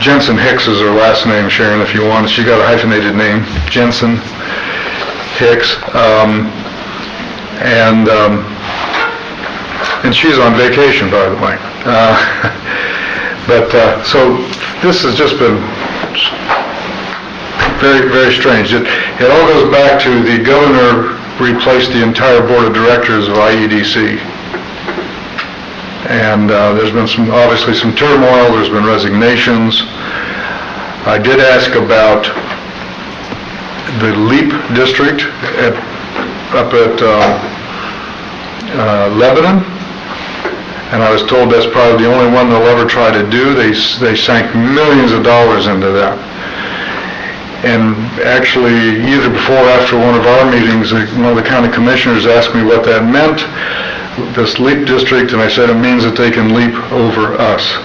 Speaker 2: Jensen Hicks is her last name, Sharon, if you want. She got a hyphenated name, Jensen Hicks. And she's on vacation, by the way. So this has just been very, very strange. It all goes back to the governor replaced the entire board of directors of IEDC. And there's been obviously some turmoil, there's been resignations. I did ask about the LEAP district up at Lebanon, and I was told that's probably the only one they'll ever try to do. They sank millions of dollars into that. And actually, either before or after one of our meetings, one of the county commissioners asked me what that meant, this LEAP district, and I said it means that they can leap over us.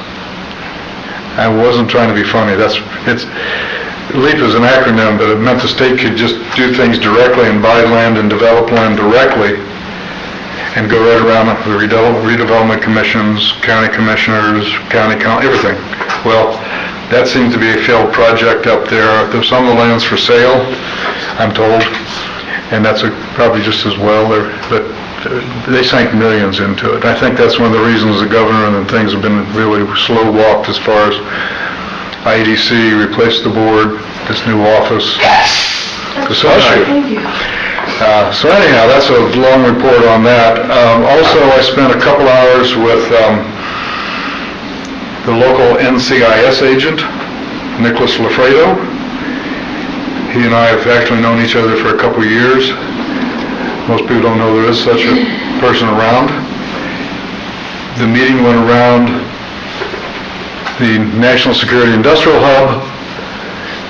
Speaker 2: I wasn't trying to be funny. LEAP is an acronym, but it meant the state could just do things directly and buy land and develop land directly and go right around the redevelopment commissions, county commissioners, everything. Well, that seems to be a failed project up there. There's some of the land's for sale, I'm told, and that's probably just as well. But they sank millions into it. I think that's one of the reasons the governor and things have been really slow walked as far as IEDC replaced the board, this new office.
Speaker 6: Thank you.
Speaker 2: So anyhow, that's a long report on that. Also, I spent a couple hours with the local NCIS agent, Nicholas Lafredo. He and I have actually known each other for a couple of years. Most people don't know there is such a person around. The meeting went around the National Security Industrial Hub,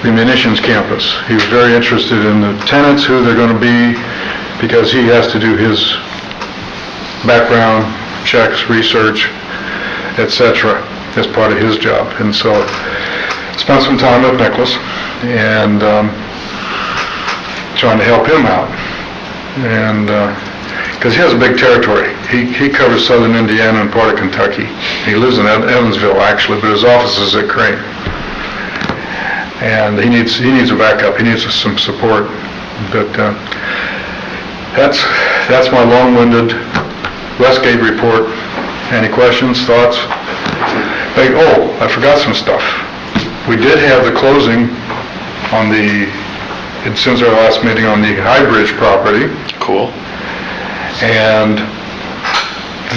Speaker 2: the munitions campus. He was very interested in the tenants, who they're going to be, because he has to do his background checks, research, etc. as part of his job. And so spent some time with Nicholas and trying to help him out. And because he has a big territory. He covers southern Indiana and part of Kentucky. He lives in Evansville, actually, but his office is at Greene. And he needs a backup. He needs some support. But that's my long-winded Westgate report. Any questions, thoughts? I forgot some stuff. We did have the closing since our last meeting on the High Bridge property.
Speaker 3: Cool.
Speaker 2: And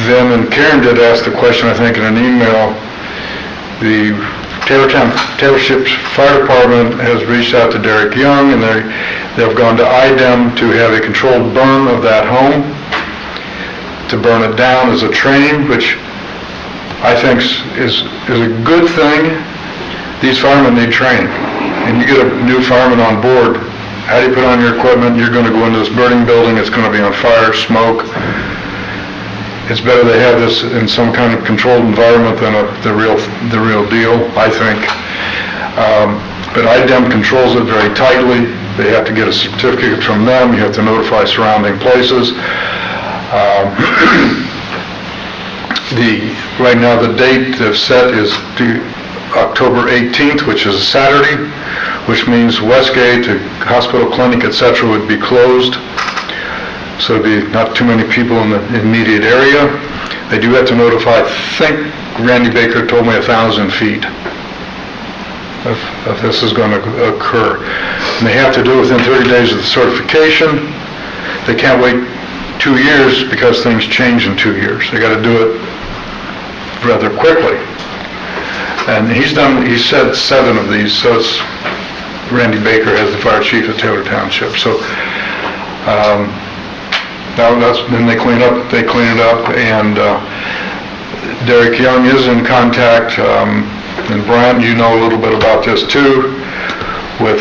Speaker 2: then Karen did ask the question, I think, in an email. The Taylorship Fire Department has reached out to Derek Young, and they've gone to IDEM to have a controlled burn of that home, to burn it down as a training, which I think is a good thing. These firemen need training. And you get a new fireman on board, how do you put on your equipment? You're going to go into this burning building, it's going to be on fire, smoke. It's better they have this in some kind of controlled environment than the real deal, I think. But IDEM controls it very tightly. They have to get a certificate from them. You have to notify surrounding places. Right now, the date they've set is October 18th, which is a Saturday, which means Westgate, the hospital, clinic, etc. would be closed. So there'd be not too many people in the immediate area. They do have to notify, I think Randy Baker told me 1,000 feet if this is going to occur. And they have to do it within 30 days of the certification. They can't wait 2 years because things change in 2 years. They got to do it rather quickly. And he said 7 of these, so it's Randy Baker as the fire chief at Taylor Township. So then they clean it up, and Derek Young is in contact, and Brian, you know a little bit about this too, with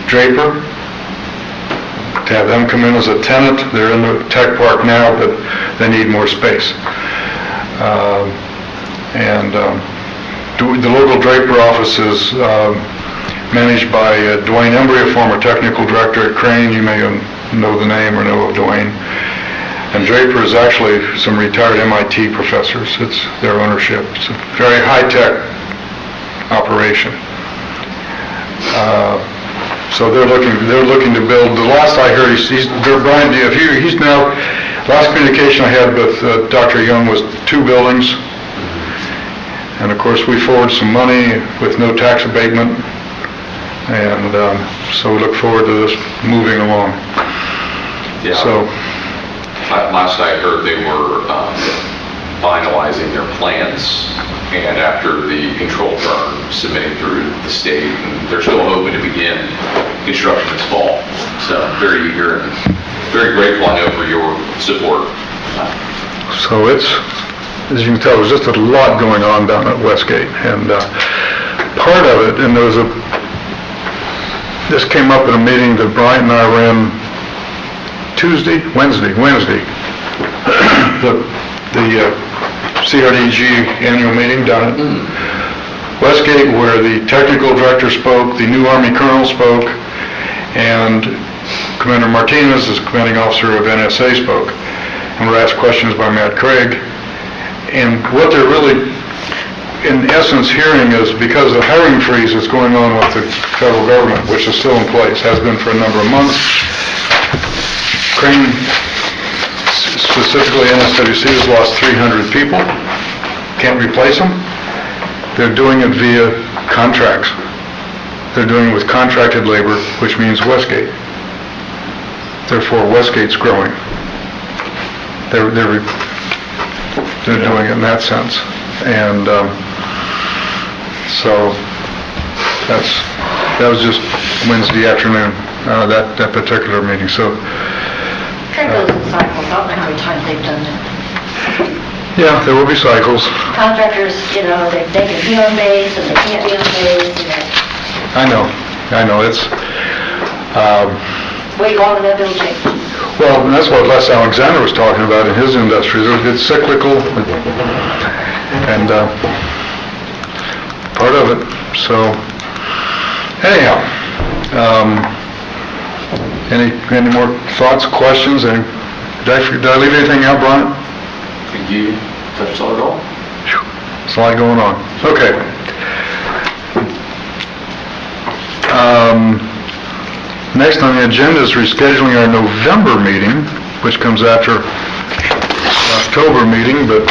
Speaker 2: Draper, to have them come in as a tenant. They're in the tech park now, but they need more space. The local Draper office is managed by Dwayne Embry, a former technical director at Crane. You may know the name or know of Dwayne. And Draper is actually some retired MIT professors. It's their ownership. It's a very high-tech operation. So they're looking to build. The last I heard, Brian, he's now, last communication I had with Dr. Young was 2 buildings. And of course, we forward some money with no tax abatement. And so we look forward to this moving along.
Speaker 8: Yeah.
Speaker 2: So,
Speaker 8: last I heard, they were finalizing their plans, and after the control firm submitting through the state, and they're still hoping to begin construction this fall. So very eager and very grateful, I know, for your support.
Speaker 2: so it's, as you can tell, there's just a lot going on down at Westgate. And part of it, and this came up in a meeting that Bryant and I ran Wednesday, the CRDG annual meeting down at Westgate, where the technical director spoke, the new Army colonel spoke, and Commander Martinez, as commanding officer of NSA, spoke, and were asked questions by Matt Craig. And what they're really, in essence, hearing is because of the hiring freeze that's going on with the federal government, which is still in place, has been for a number of months. Crane, specifically NSWC, has lost 300 people, can't replace them. They're doing it via contracts. They're doing it with contracted labor, which means Westgate. Therefore, Westgate's growing. They're doing it in that sense. And so that was just Wednesday afternoon, that particular meeting. So
Speaker 1: Kind of goes in cycles. I don't know how many times they've done that.
Speaker 2: yeah, there will be cycles.
Speaker 1: Contractors, they can be on base and they can't be on base,
Speaker 2: I know, it's,
Speaker 1: wait long enough, it'll change.
Speaker 2: well, and that's what Les Alexander was talking about in his industry. It's cyclical, and part of it. So, anyhow, any more thoughts, questions? Did I leave anything out, Brian?
Speaker 8: Thank you. That's all at all?
Speaker 2: There's a lot going on. Okay. Next on the agenda is rescheduling our November meeting, which comes after October meeting, but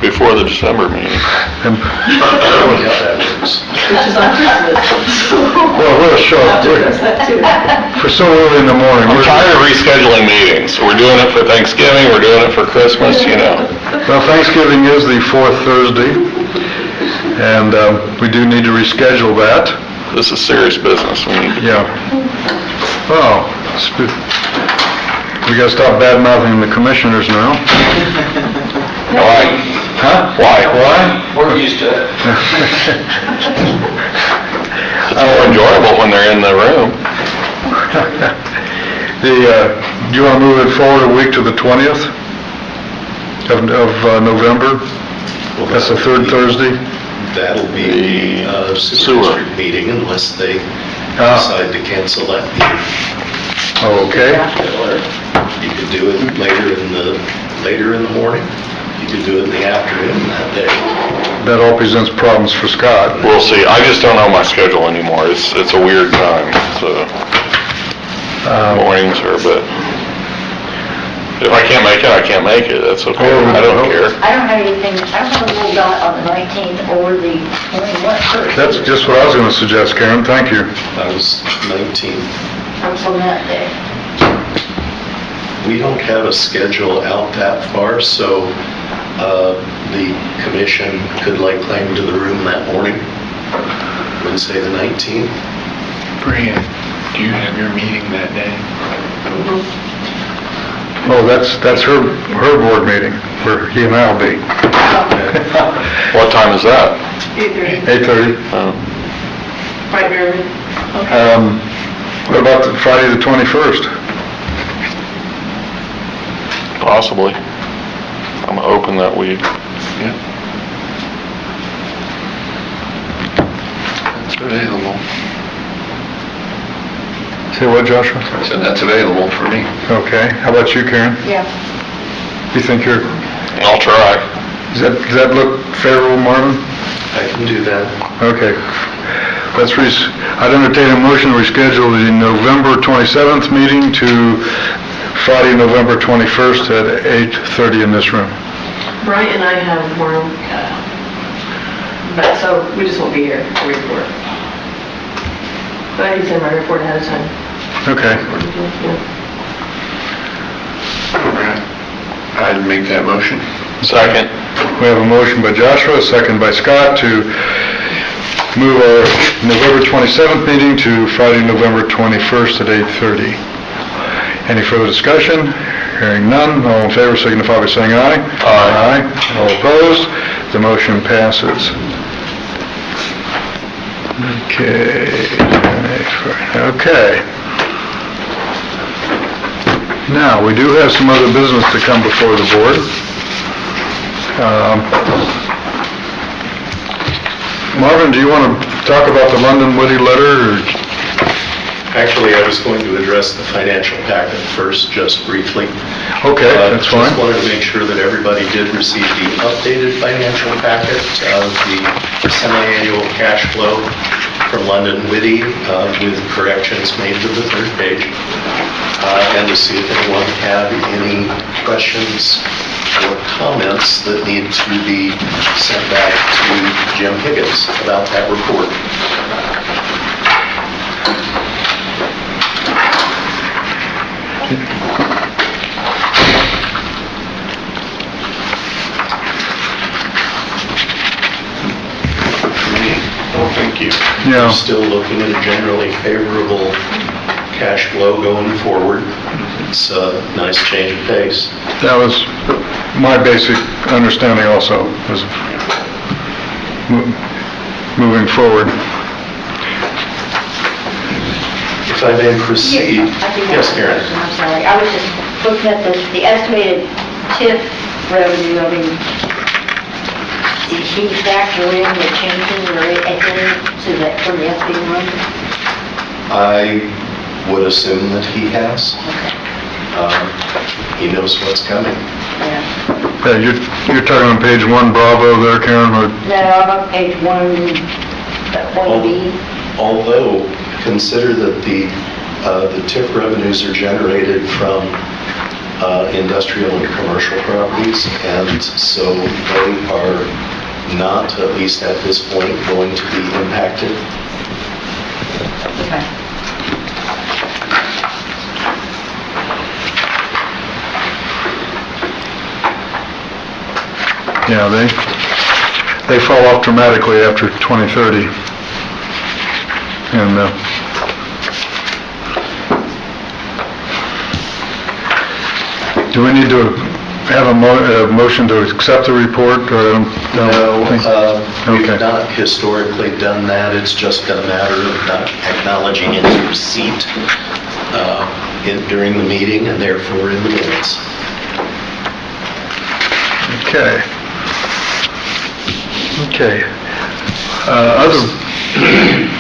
Speaker 3: Before the December meeting.
Speaker 5: I don't know how that works.
Speaker 6: Which is on Christmas.
Speaker 2: well, we'll show up for so early in the morning.
Speaker 3: I'm tired of rescheduling meetings. We're doing it for Thanksgiving, we're doing it for Christmas,
Speaker 2: Well, Thanksgiving is the 4th Thursday, and we do need to reschedule that.
Speaker 3: This is serious business. We need to...
Speaker 2: Yeah. Oh, we gotta stop bad-mouthing the commissioners now.
Speaker 3: Why?
Speaker 2: Huh?
Speaker 3: Why?
Speaker 8: We're used to it.
Speaker 3: It's more enjoyable when they're in the room.
Speaker 2: Do you wanna move it forward a week to the 20th of November?
Speaker 5: Well,
Speaker 2: That's the third Thursday?
Speaker 5: That'll be a sewer district meeting unless they decide to cancel that meeting.
Speaker 2: Okay.
Speaker 5: You could do it later in the morning. You could do it in the afternoon that day.
Speaker 2: That all presents problems for Scott.
Speaker 3: We'll see. I just don't know my schedule anymore. It's a weird time, so mornings are, but if I can't make it, I can't make it. That's okay. I don't care.
Speaker 1: I don't have anything, I don't have a little dot on the 19th or the 21st.
Speaker 2: That's just what I was gonna suggest, Karen, thank you.
Speaker 5: That was 19.
Speaker 1: I was on that day.
Speaker 5: We don't have a schedule out that far, so the commission could lay claim to the room that morning, Wednesday the 19th.
Speaker 9: Brian, do you have your meeting that day?
Speaker 2: Oh, that's her board meeting, where he and I'll be.
Speaker 3: What time is that?
Speaker 2: 8:30.
Speaker 6: Right, Mary?
Speaker 2: What about the Friday the 21st?
Speaker 3: Possibly. I'm open that week.
Speaker 9: It's available.
Speaker 2: Say what, Joshua?
Speaker 7: So that's available for me.
Speaker 2: Okay, how about you, Karen?
Speaker 1: Yeah.
Speaker 2: You think you're,
Speaker 3: I'll try.
Speaker 2: does that look favorable, Marvin?
Speaker 5: I can do that.
Speaker 2: Okay. I'd entertain a motion to reschedule the November 27th meeting to Friday, November 21st at 8:30 in this room.
Speaker 6: Brian and I have more, but so we just won't be here to report. But I can send my report ahead of time.
Speaker 2: Okay.
Speaker 6: Yeah.
Speaker 7: All right. I'd make that motion.
Speaker 3: Second.
Speaker 2: We have a motion by Joshua, a second by Scott to move our November 27th meeting to Friday, November 21st at 8:30. Any further discussion? Hearing none, all in favor signify by saying aye.
Speaker 3: Aye.
Speaker 2: All opposed? The motion passes. Okay. Now, we do have some other business to come before the board. Marvin, do you want to talk about the London Woody letter? Or?
Speaker 5: Actually, I was going to address the financial packet first, just briefly.
Speaker 2: Okay, that's fine.
Speaker 5: Just wanted to make sure that everybody did receive the updated financial packet of the semi-annual cash flow for London Whitty with corrections made to the third page. And to see if anyone had any questions or comments that need to be sent back to Jim Higgins about that report.
Speaker 7: Thank you.
Speaker 2: Yeah.
Speaker 5: We're still looking at a generally favorable cash flow going forward. It's a nice change of pace.
Speaker 2: That was my basic understanding also, was moving forward.
Speaker 5: If I may proceed.
Speaker 1: I do have
Speaker 5: Yes,
Speaker 1: a
Speaker 5: Karen.
Speaker 1: question, I'm sorry. I was just looking at the estimated TIF revenue, I mean, did he factor in the changes or anything to that from the SB1?
Speaker 5: I would assume that he has.
Speaker 1: Okay,
Speaker 5: He knows what's coming.
Speaker 1: yeah.
Speaker 2: Yeah, you're talking on page 1, Bravo there, Karen, or?
Speaker 1: No, I'm on page 1B.
Speaker 5: Although, consider that the TIF revenues are generated from industrial and commercial properties, and so they are not, at least at this point, going to be impacted.
Speaker 1: Okay.
Speaker 2: Yeah, they fall off dramatically after 2030. And do we need to have a motion to accept the report? Or
Speaker 5: No, we've
Speaker 2: Okay.
Speaker 5: not historically done that. It's just been a matter of not acknowledging its receipt during the meeting and therefore in the minutes.
Speaker 2: Okay. Okay.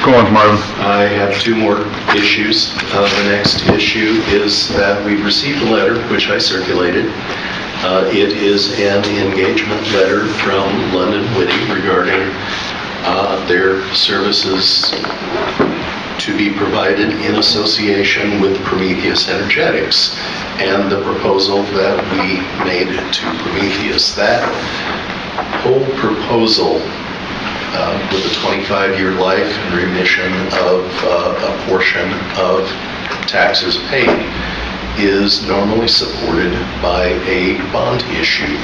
Speaker 2: Go on, Marvin.
Speaker 5: I have two more issues. The next issue is that we've received a letter, which I circulated. It is an engagement letter from London Whitty regarding their services to be provided in association with Prometheus Energetics and the proposal that we made to Prometheus. That whole proposal with a 25-year life and remission of a portion of taxes paid is normally supported by a bond issue.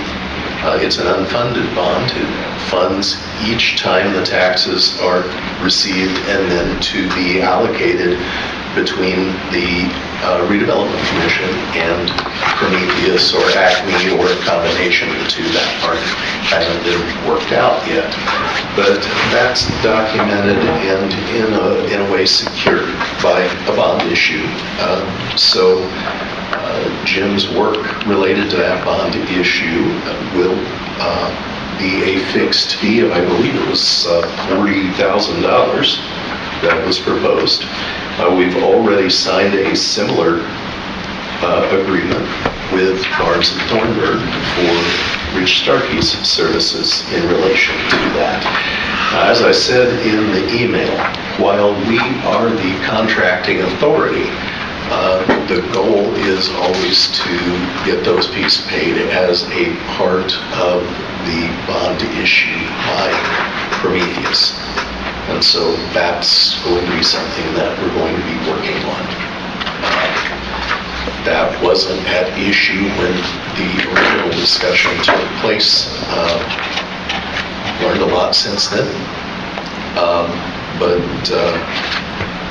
Speaker 5: It's an unfunded bond. It funds each time the taxes are received and then to be allocated between the Redevelopment Commission and Prometheus or ACME or a combination of the two. That part hasn't been worked out yet. But that's documented and in a way secured by a bond issue. So Jim's work related to that bond issue will be a fixed fee of, I believe it was $40,000 that was proposed. We've already signed a similar agreement with Barnes and Thornburg for Rich Starkey's services in relation to that. As I said in the email, while we are the contracting authority, the goal is always to get those fees paid as a part of the bond issue by Prometheus. And so that's going to be something that we're going to be working on. That wasn't at issue when the original discussion took place. Learned a lot since then. But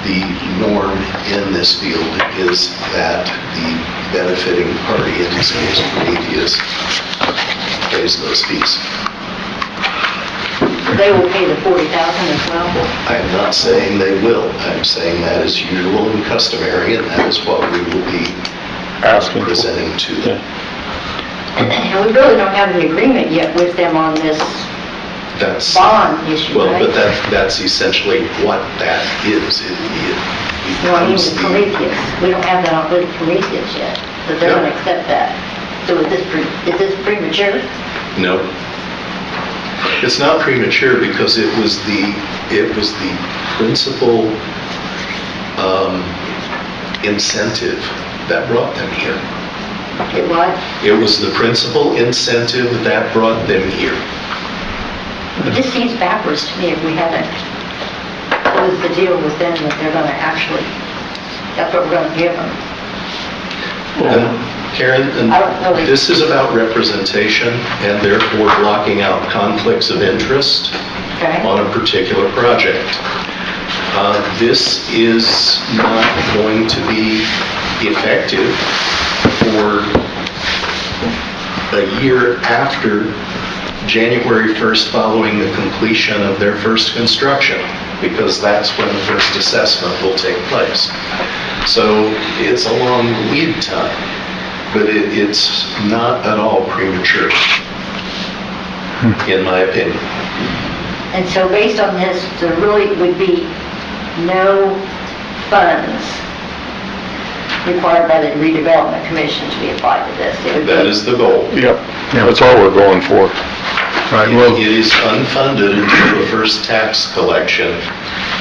Speaker 5: the norm in this field is that the benefiting party, in this case Prometheus, pays those fees.
Speaker 1: They will pay the $40,000 as well?
Speaker 5: I'm not saying they will. I'm saying that is usual and customary, and that is what we will be presenting to them.
Speaker 1: And we really don't have the agreement yet with them on this
Speaker 5: That's
Speaker 1: bond issue,
Speaker 5: well,
Speaker 1: right?
Speaker 5: but that's essentially what that is. It
Speaker 1: No, I mean
Speaker 5: becomes
Speaker 1: with
Speaker 5: the-
Speaker 1: Prometheus. We don't have that on with Prometheus yet, but they're
Speaker 5: No.
Speaker 1: going to accept that. So is this premature?
Speaker 5: No. It's not premature because it was the principal incentive that brought them here.
Speaker 1: It was?
Speaker 5: It was the principal incentive that brought them here.
Speaker 1: It just seems backwards to me if we haven't closed the deal with them that they're going to actually, that's what we're going to give them.
Speaker 5: Karen, and
Speaker 1: I don't know.
Speaker 5: this is about representation and therefore blocking out conflicts of interest
Speaker 1: Okay?
Speaker 5: on a particular project. This is not going to be effective for a year after January 1st following the completion of their first construction, because that's when the first assessment will take place. So it's a long lead time, but it's not at all premature, in my opinion.
Speaker 1: And so based on this, there really would be no funds required by the redevelopment commission to be applied to this. It would be-
Speaker 5: That is the goal.
Speaker 3: Yep, that's all we're going for.
Speaker 2: Right, well,
Speaker 5: It is unfunded until the first tax collection,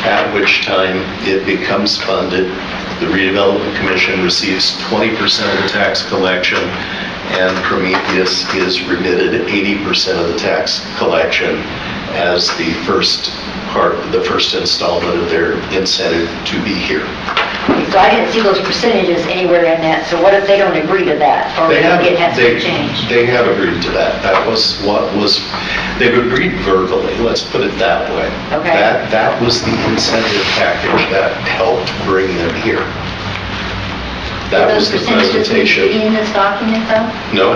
Speaker 5: at which time it becomes funded. The redevelopment commission receives 20% of the tax collection, and Prometheus is remitted 80% of the tax collection as the first installment of their incentive to be here.
Speaker 1: So I didn't see those percentages anywhere in that, so what if they don't agree to that, or it has to change?
Speaker 5: They have agreed to that. That was they've agreed verbally, let's put it that way.
Speaker 1: Okay.
Speaker 5: That was the incentive package that helped bring them here. That
Speaker 1: Those
Speaker 5: was the
Speaker 1: percentages need to
Speaker 5: presentation.
Speaker 1: be in this document though?
Speaker 5: No,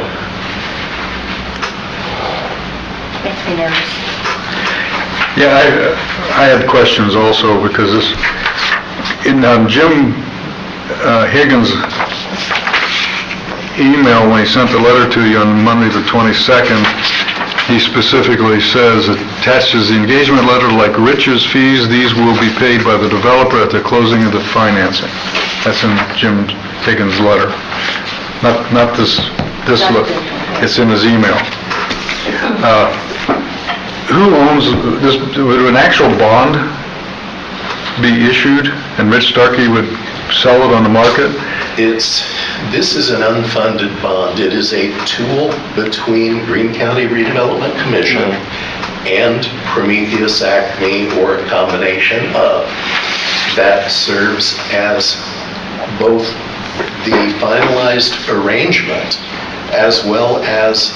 Speaker 1: Makes me nervous.
Speaker 2: yeah, I had questions also, because this, in Jim Higgins' email, when he sent the letter to you on Monday the 22nd, he specifically says, attaches the engagement letter like Rich's fees, these will be paid by the developer at the closing of the financing. That's in Jim Higgins' letter. Not this letter, it's in his email. Who owns this? Would an actual bond be issued and Rich Starkey would sell it on the market?
Speaker 5: this is an unfunded bond. It is a tool between Greene County Redevelopment Commission and Prometheus Acme, or a combination of, that serves as both the finalized arrangement as well as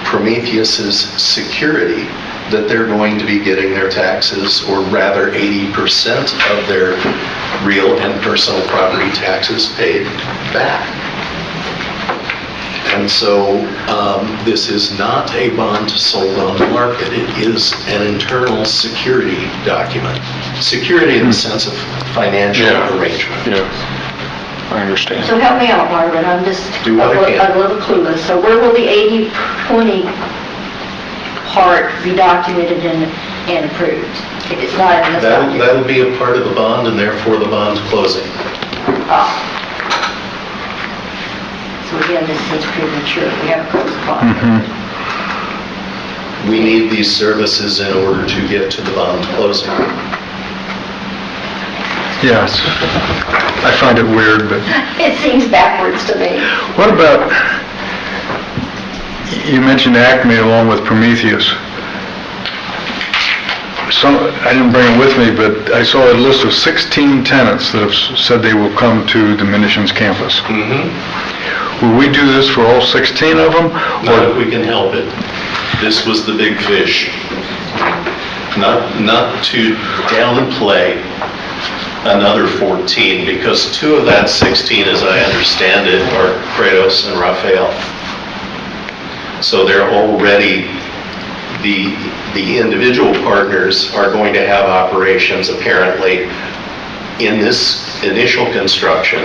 Speaker 5: Prometheus's security that they're going to be getting their taxes, or rather 80% of their real and personal property taxes paid back. And so this is not a bond sold on the market. It is an internal security document. Security in the sense of financial arrangement.
Speaker 3: Yeah, I understand.
Speaker 1: So help me out, Margaret, I'm just
Speaker 5: Do what I can.
Speaker 1: a little clueless. So where will the 80/20 part be documented in and approved. If it's not in this document.
Speaker 5: That'll be a part of the bond and therefore the bond closing.
Speaker 1: So again, this is premature. We haven't closed the bond.
Speaker 5: We need these services in order to get to the bond closing.
Speaker 2: Yes. I find it weird, but
Speaker 1: It seems backwards to me.
Speaker 2: what about, you mentioned Acme along with Prometheus. I didn't bring it with me, but I saw a list of 16 tenants that have said they will come to the Munitions campus. Will we do this for all 16 of them?
Speaker 5: Not if we can help it. This was the big fish. Not to downplay another 14, because 2 of that 16, as I understand it, are Kratos and Raphael. So they're already, the individual partners are going to have operations apparently in this initial construction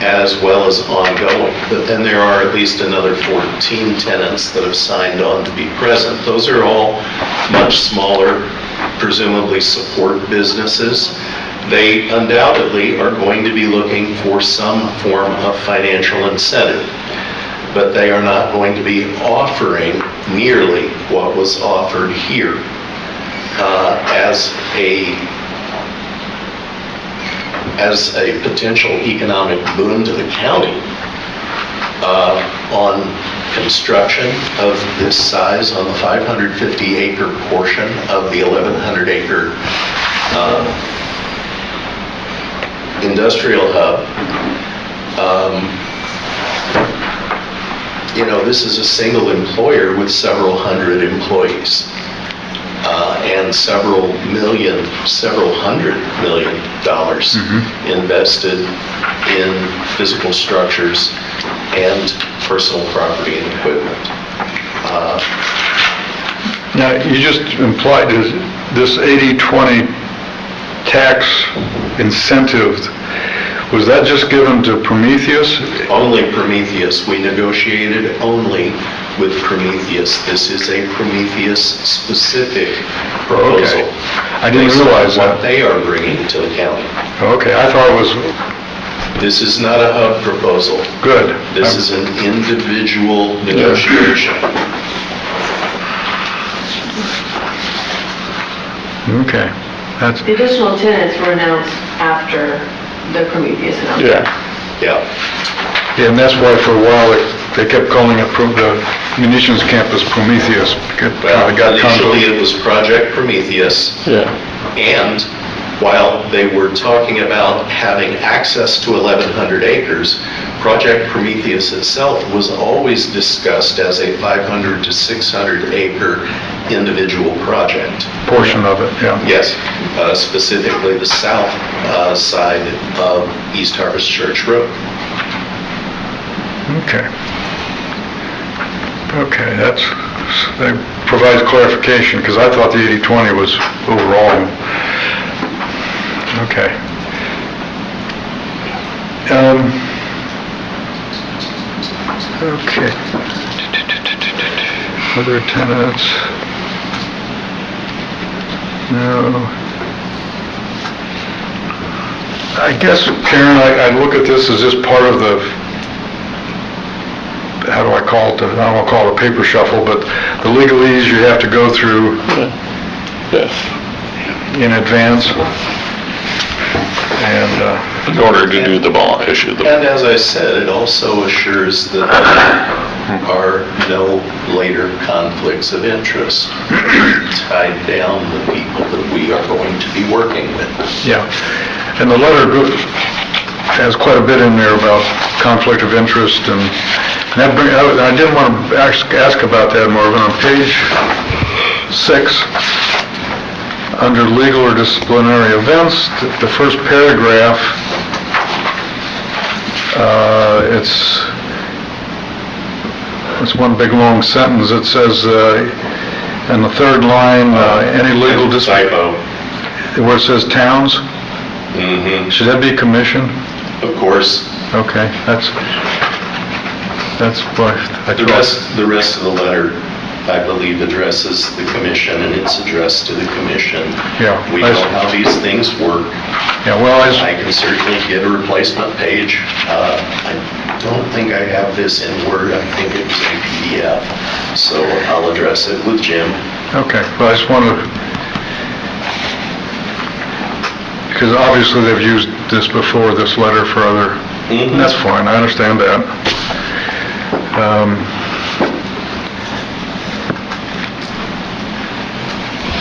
Speaker 5: as well as ongoing. But then there are at least another 14 tenants that have signed on to be present. Those are all much smaller, presumably support businesses. They undoubtedly are going to be looking for some form of financial incentive, but they are not going to be offering nearly what was offered here as a potential economic boon to the county on construction of this size on the 550-acre portion of the 1,100-acre industrial hub. This is a single employer with several hundred employees and several hundred million dollars invested in physical structures and personal property and equipment.
Speaker 2: Now, you just implied this 80-20 tax incentive, was that just given to Prometheus?
Speaker 5: Only Prometheus. We negotiated only with Prometheus. This is a Prometheus-specific proposal.
Speaker 2: Okay. I didn't realize
Speaker 5: what
Speaker 2: that.
Speaker 5: they are bringing to the county.
Speaker 2: Okay, I thought it was
Speaker 5: This is not a hub proposal.
Speaker 2: good.
Speaker 5: This is an individual negotiation.
Speaker 2: Okay, that's,
Speaker 6: The additional tenants were announced after the Prometheus announcement.
Speaker 5: Yeah.
Speaker 2: yeah, and that's why for a while they kept calling it the Munitions Campus Prometheus.
Speaker 5: Well,
Speaker 2: It got
Speaker 5: initially
Speaker 2: convoluted.
Speaker 5: it was Project Prometheus. And while they were talking about having access to 1,100 acres, Project Prometheus itself was always discussed as a 500 to 600 acre individual project.
Speaker 2: Portion of it, yeah.
Speaker 5: Yes, specifically the south side of East Harvest Church Road.
Speaker 2: Okay. Okay, that provides clarification, because I thought the 80-20 was overall. Okay. Okay. Other tenants? No. I guess, Karen, I look at this as just part of the, how do I call it? I don't want to call it a paper shuffle, but the legalese you have to go through in advance. And,
Speaker 3: In order to do the bond issue.
Speaker 5: And as I said, it also assures that there are no later conflicts of interest tied down the people that we are going to be working with.
Speaker 2: yeah. And the letter has quite a bit in there about conflict of interest, and I did want to ask about that, Marvin. On page 6, under legal or disciplinary events, the first paragraph, it's one big long sentence. It says, in the third line, any legal
Speaker 5: Typo.
Speaker 2: where it says towns, should that be commission?
Speaker 5: Of course.
Speaker 2: Okay, that's what I
Speaker 5: The
Speaker 2: thought.
Speaker 5: rest of the letter I believe, addresses the commission, and it's addressed to the commission.
Speaker 2: Yeah.
Speaker 5: We know how these things work.
Speaker 2: Yeah, well,
Speaker 5: I can certainly get a replacement page. I don't think I have this in Word, I think it was a PDF, so I'll address it with Jim.
Speaker 2: okay, well, I just wanted to, because obviously they've used this before, this letter for other,
Speaker 5: Mhm.
Speaker 2: that's fine, I understand that.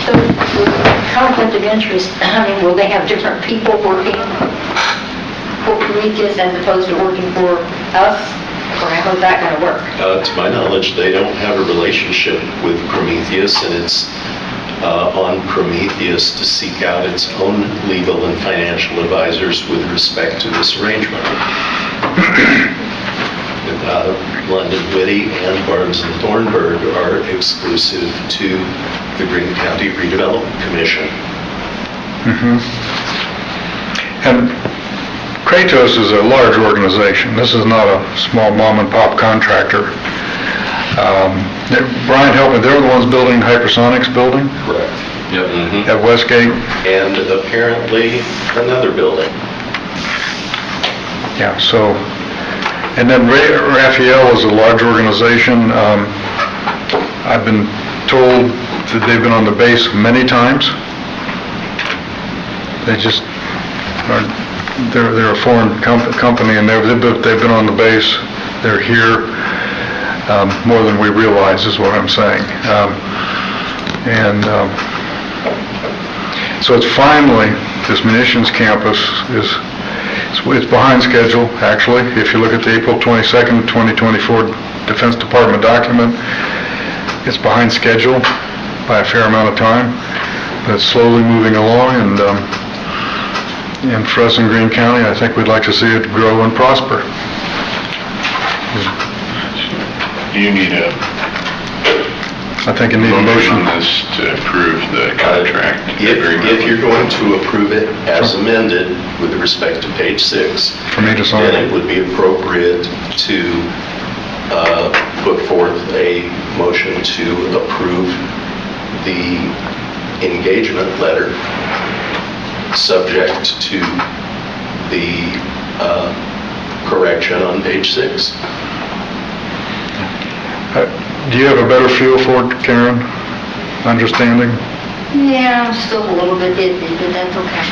Speaker 1: So, conflict of interest, I mean, will they have different people working for Prometheus as opposed to working for us? Or how's that gonna work?
Speaker 5: To my knowledge, they don't have a relationship with Prometheus, and it's on Prometheus to seek out its own legal and financial advisors with respect to this arrangement. London Whitty and Barnes and Thornburg are exclusive to the Greene County Redevelopment Commission.
Speaker 2: And Kratos is a large organization. This is not a small mom-and-pop contractor. Brian, help me, they're the ones building Hypersonics building
Speaker 5: Correct. Yep.
Speaker 2: at Westgate?
Speaker 5: And apparently another building.
Speaker 2: Yeah, so, and then Raphael is a large organization. I've been told that they've been on the base many times. They just are, they're a foreign company, and they've been on the base. They're here more than we realize, is what I'm saying. So it's finally, this munitions campus it's behind schedule, actually. If you look at the April 22nd, 2024 Defense Department document, it's behind schedule by a fair amount of time, but it's slowly moving along, and for us in Greene County, I think we'd like to see it grow and prosper.
Speaker 3: Do you need
Speaker 2: I think it needs a motion.
Speaker 3: on this to approve the contract?
Speaker 5: If you're going to approve it as amended with respect to page 6,
Speaker 2: For me to sign.
Speaker 5: then it would be appropriate to put forth a motion to approve the engagement letter subject to the correction on page 6.
Speaker 2: Do you have a better feel for it, Karen? Understanding?
Speaker 1: Yeah, I'm still a little bit iffy, but that's okay.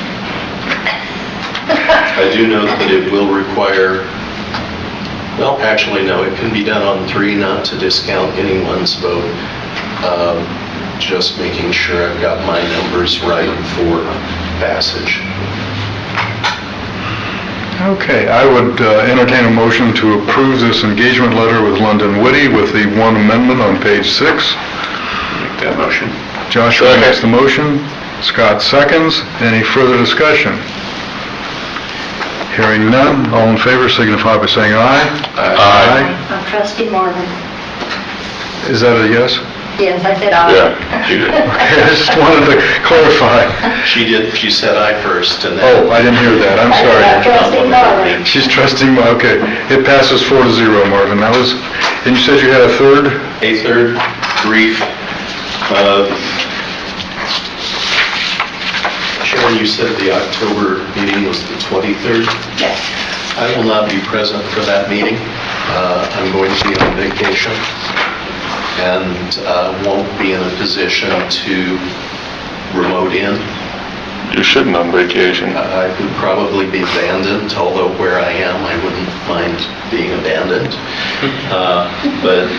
Speaker 5: I do note that it will require, well, actually, no, it can be done on 3, not to discount anyone's vote. Just making sure I've got my numbers right for passage.
Speaker 2: Okay, I would entertain a motion to approve this engagement letter with London Whitty with the one amendment on page 6.
Speaker 3: Make that motion.
Speaker 2: Joshua makes the motion, Scott seconds. Any further discussion? Hearing none, all in favor signify by saying aye. Aye.
Speaker 1: I'm trustee Marvin.
Speaker 2: Is that a yes?
Speaker 1: Yes, I said aye.
Speaker 2: I just wanted to clarify.
Speaker 5: She said aye first, and then...
Speaker 2: Oh, I didn't hear that, I'm sorry.
Speaker 1: Trustee Marvin.
Speaker 2: She's trusting, okay. It passes 4-0, Marvin. That was, and you said you had a third?
Speaker 5: A third brief. Sharon, you said the October meeting was the 23rd?
Speaker 1: Yes.
Speaker 5: I will not be present for that meeting. I'm going to be on vacation and won't be in a position to remote in.
Speaker 3: You're sitting on vacation.
Speaker 5: I would probably be abandoned, although where I am, I wouldn't mind being abandoned. But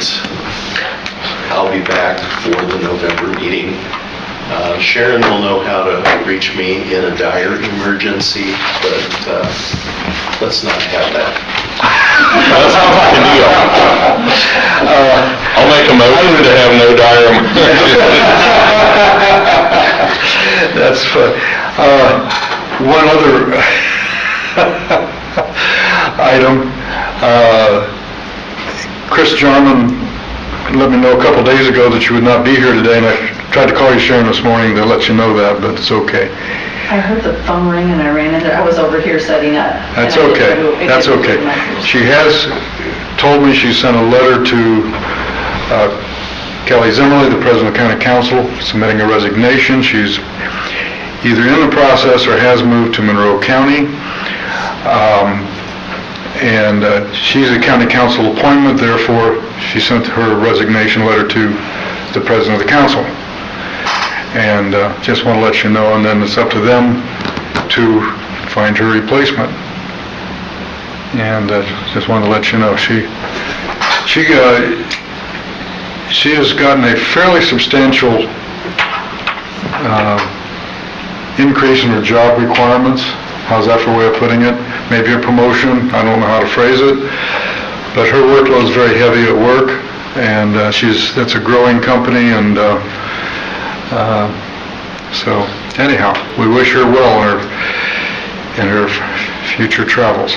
Speaker 5: I'll be back for the November meeting. Sharon will know how to reach me in a dire emergency, but let's not have that.
Speaker 3: That sounds like a deal. I'll make a motion to have no dire emergency.
Speaker 2: That's fun. One other item. Chris Jarman let me know a couple days ago that you would not be here today, and I tried to call you, Sharon, this morning to let you know that, but it's okay.
Speaker 10: I heard the phone ring and I ran in there. I was over here setting up.
Speaker 2: That's
Speaker 10: and I
Speaker 2: okay.
Speaker 10: didn't-
Speaker 2: That's
Speaker 10: it didn't
Speaker 2: okay.
Speaker 10: leave a message.
Speaker 2: She has told me she sent a letter to Kelly Zimmerly, the President of County Council, submitting a resignation. She's either in the process or has moved to Monroe County. And she's a county council appointment, therefore she sent her resignation letter to the President of the Council. And just want to let you know, and then it's up to them to find her replacement. And just wanted to let you know, she has gotten a fairly substantial increase in her job requirements. How's that for a way of putting it? Maybe a promotion, I don't know how to phrase it, but her workload is very heavy at work, and it's a growing company, and so anyhow, we wish her well in her future travels.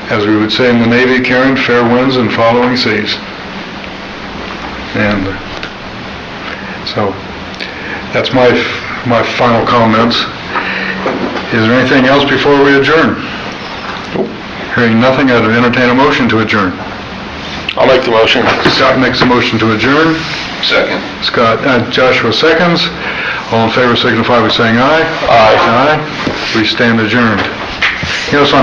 Speaker 2: As we would say in the Navy, Karen, fair winds and following seas. And so that's my final comments. Is there anything else before we adjourn? Hearing nothing, I'd entertain a motion to adjourn.
Speaker 7: I'll make the motion.
Speaker 2: Scott makes a motion to adjourn.
Speaker 7: Second.
Speaker 2: Joshua seconds. All in favor signify by saying aye.
Speaker 7: Aye.
Speaker 2: Aye. We stand adjourned. You know, so on